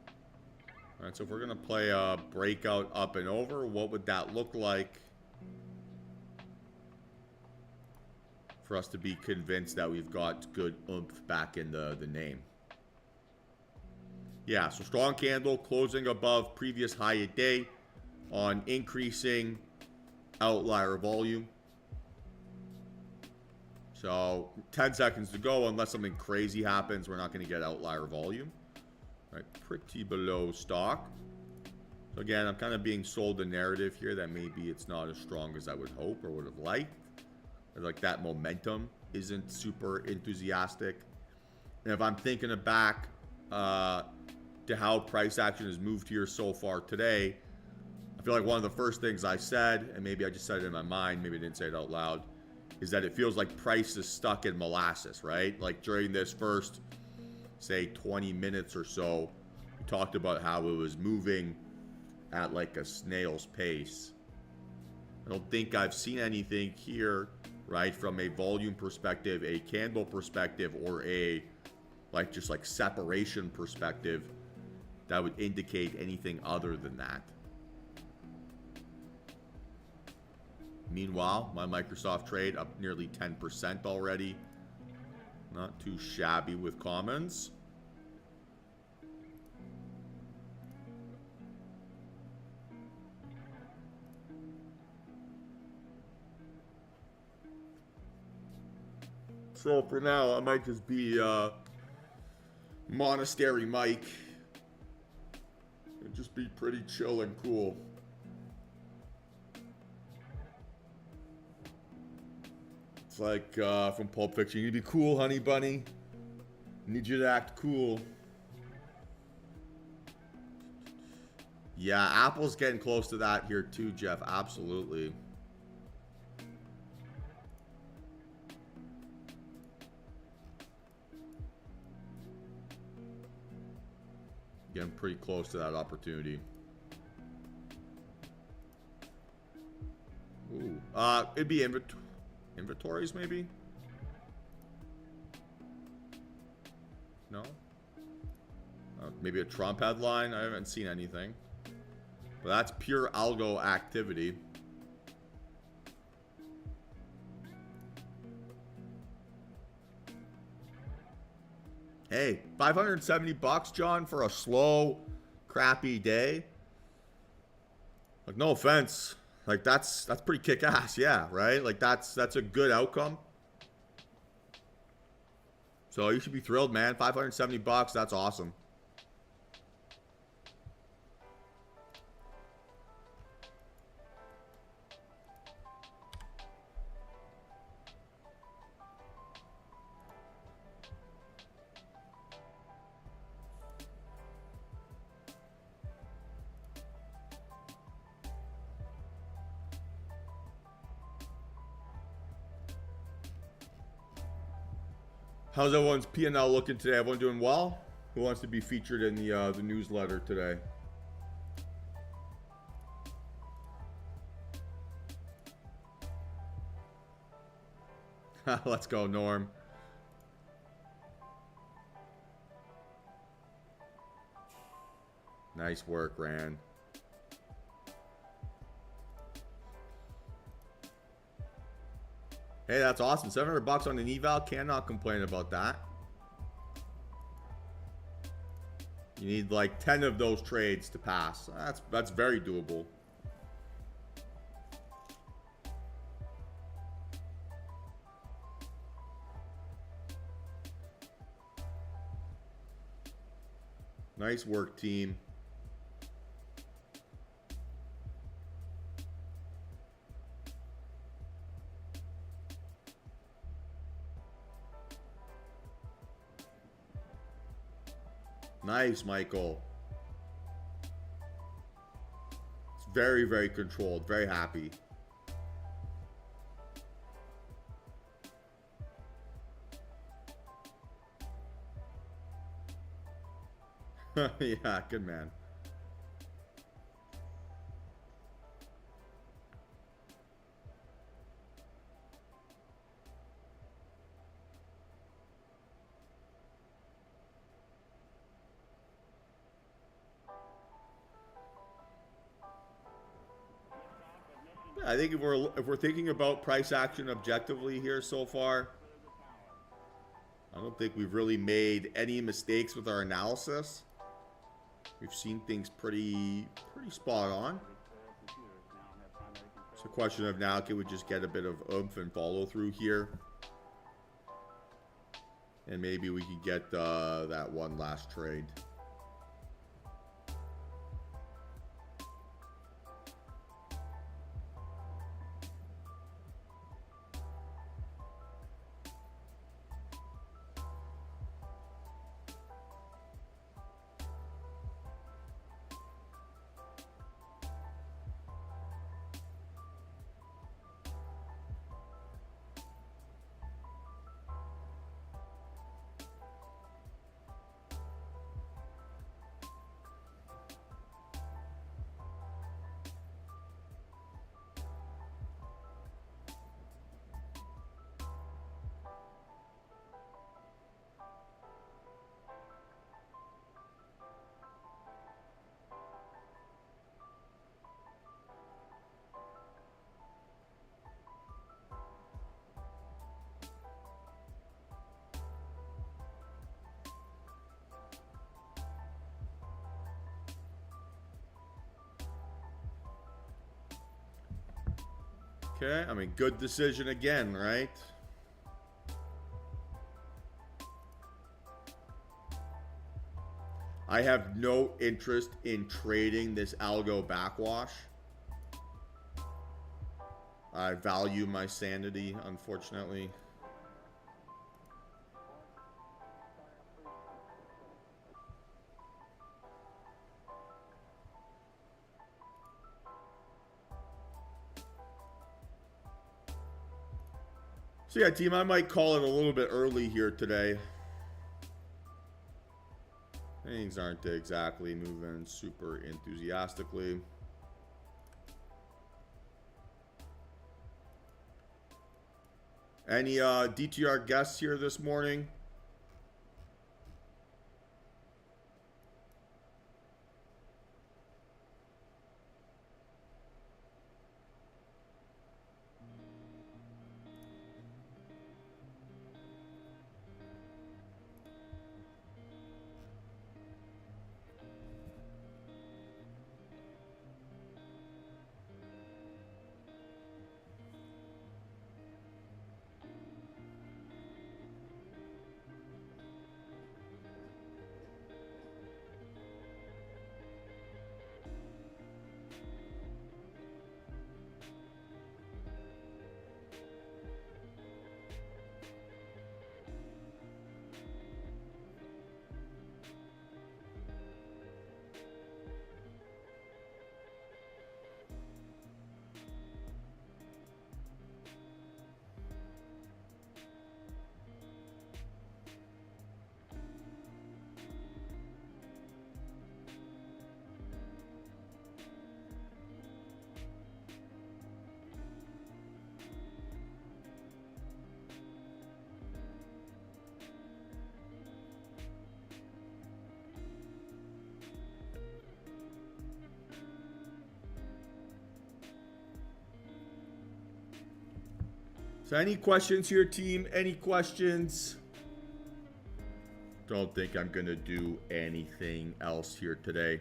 All right, so if we're going to play a breakout up and over, what would that look like for us to be convinced that we've got good oomph back in the name? Yeah, so strong candle closing above previous high a day on increasing outlier volume. So 10 seconds to go. Unless something crazy happens, we're not going to get outlier volume. All right, pretty below stock. So again, I'm kind of being sold the narrative here that maybe it's not as strong as I would hope or would have liked. Like that momentum isn't super enthusiastic. And if I'm thinking back to how price action has moved here so far today, I feel like one of the first things I said, and maybe I just said it in my mind, maybe I didn't say it out loud, is that it feels like price is stuck in molasses, right? Like during this first, say, 20 minutes or so, we talked about how it was moving at like a snail's pace. I don't think I've seen anything here, right, from a volume perspective, a candle perspective, or a just separation perspective that would indicate anything other than that. Meanwhile, my Microsoft trade up nearly 10% already. Not too shabby with commons. So for now, I might just be Monastery Mike. And just be pretty chill and cool. It's like from Pulp Fiction. You need to be cool, honey bunny. I need you to act cool. Yeah, Apple's getting close to that here too, Jeff. Absolutely. Getting pretty close to that opportunity. Ooh. It'd be inventories, maybe? No? Maybe a Trump headline? I haven't seen anything. But that's pure algo activity. Hey, 570 bucks, John, for a slow, crappy day. Like, no offense. Like, that's pretty kick-ass, yeah, right? Like, that's a good outcome. So you should be thrilled, man. 570 bucks, that's awesome. How's everyone's P&L looking today? Everyone doing well? Who wants to be featured in the newsletter today? Let's go, Norm. Nice work, Ran. Hey, that's awesome. $700 on an eval. Cannot complain about that. You need like 10 of those trades to pass. That's very doable. Nice work, team. Nice, Michael. It's very, very controlled. Very happy. Yeah, good man. I think if we're thinking about price action objectively here so far, I don't think we've really made any mistakes with our analysis. We've seen things pretty spot on. It's a question of now, can we just get a bit of oomph and follow through here? And maybe we could get that one last trade. Okay, I mean, good decision again, right? I have no interest in trading this algo backwash. I value my sanity, unfortunately. So yeah, team, I might call it a little bit early here today. Things aren't exactly moving super enthusiastically. Any DTR guests here this morning? So any questions here, team? Any questions? Don't think I'm going to do anything else here today.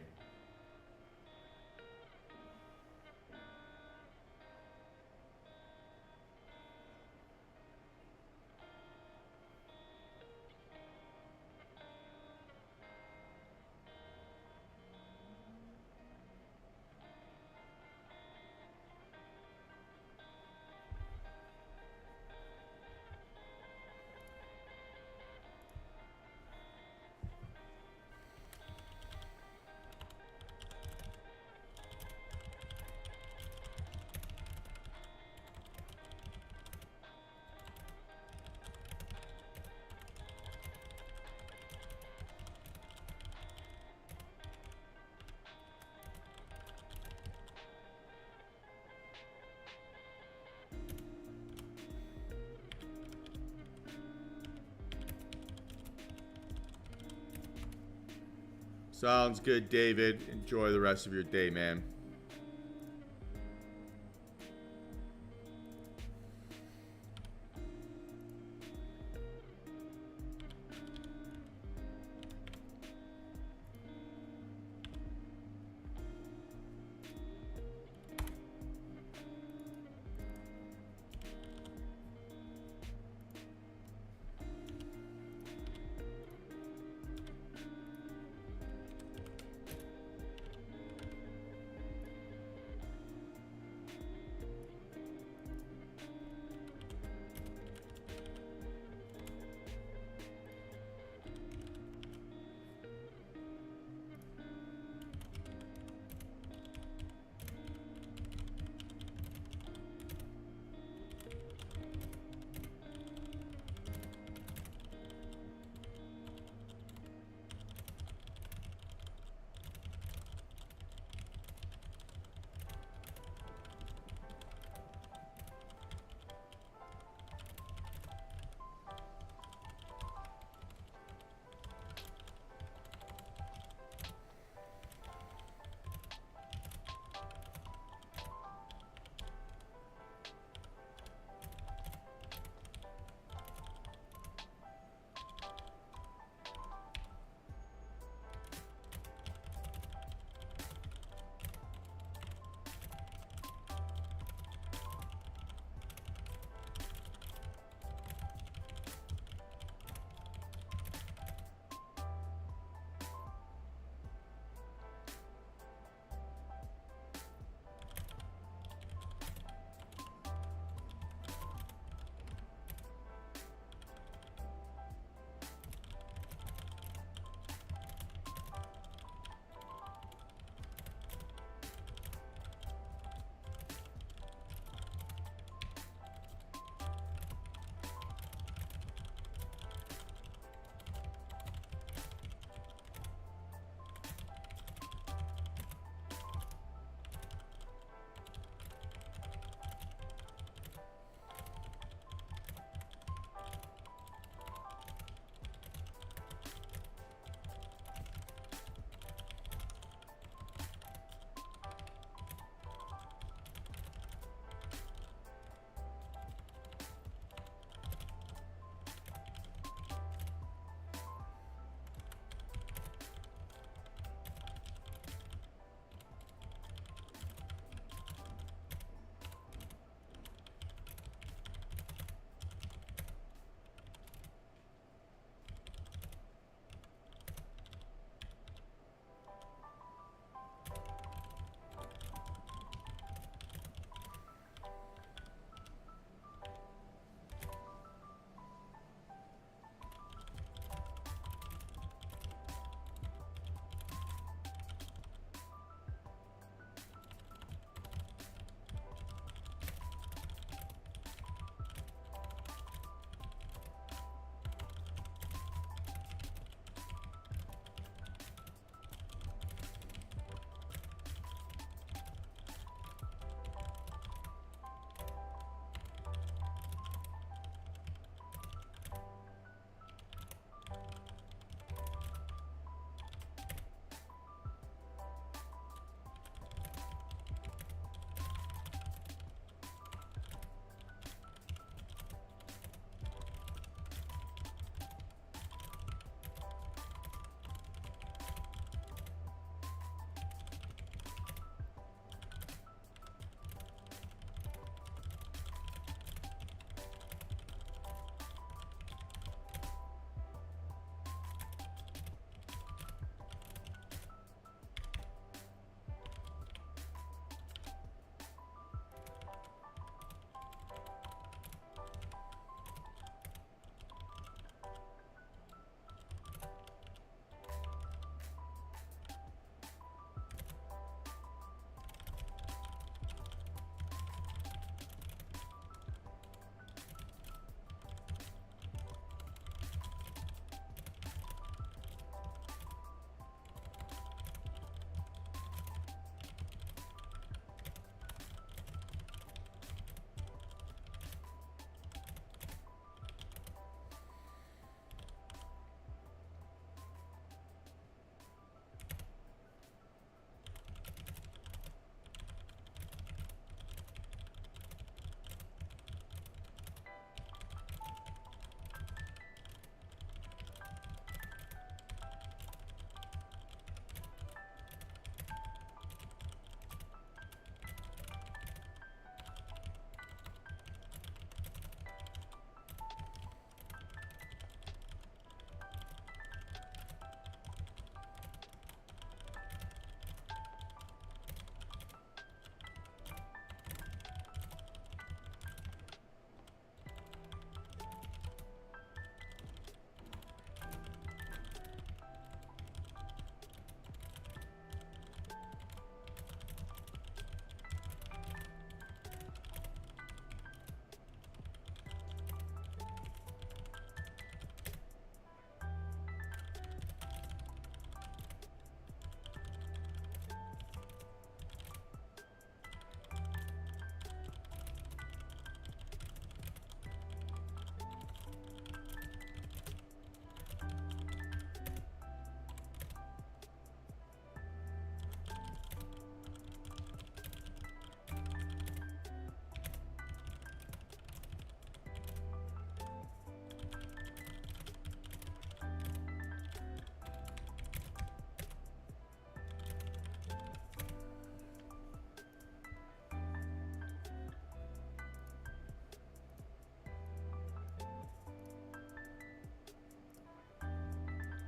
Sounds good, David. Enjoy the rest of your day, man.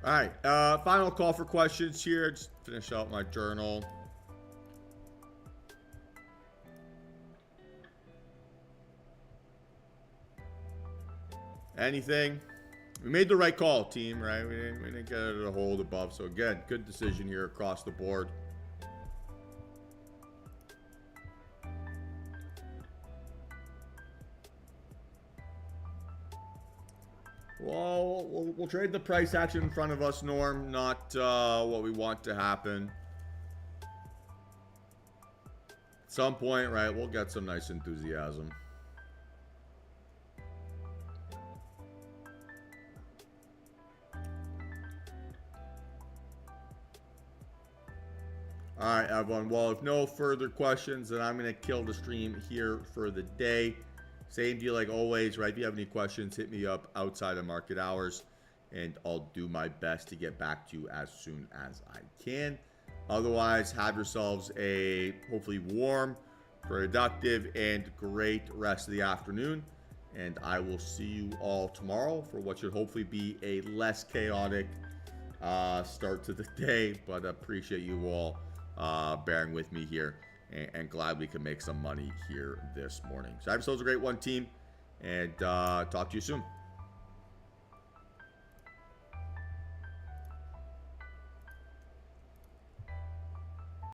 All right, final call for questions here. Just finish out my journal. Anything? We made the right call, team, right? We didn't get it a hold above. So again, good decision here across the board. Well, we'll trade the price action in front of us, Norm, not what we want to happen. At some point, right, we'll get some nice enthusiasm. All right, everyone. Well, if no further questions, then I'm going to kill the stream here for the day. Same deal like always, right? If you have any questions, hit me up outside of market hours, and I'll do my best to get back to you as soon as I can. Otherwise, have yourselves a hopefully warm, productive, and great rest of the afternoon. And I will see you all tomorrow for what should hopefully be a less chaotic start to the day. But appreciate you all bearing with me here. And glad we can make some money here this morning. So have yourselves a great one, team. And talk to you soon.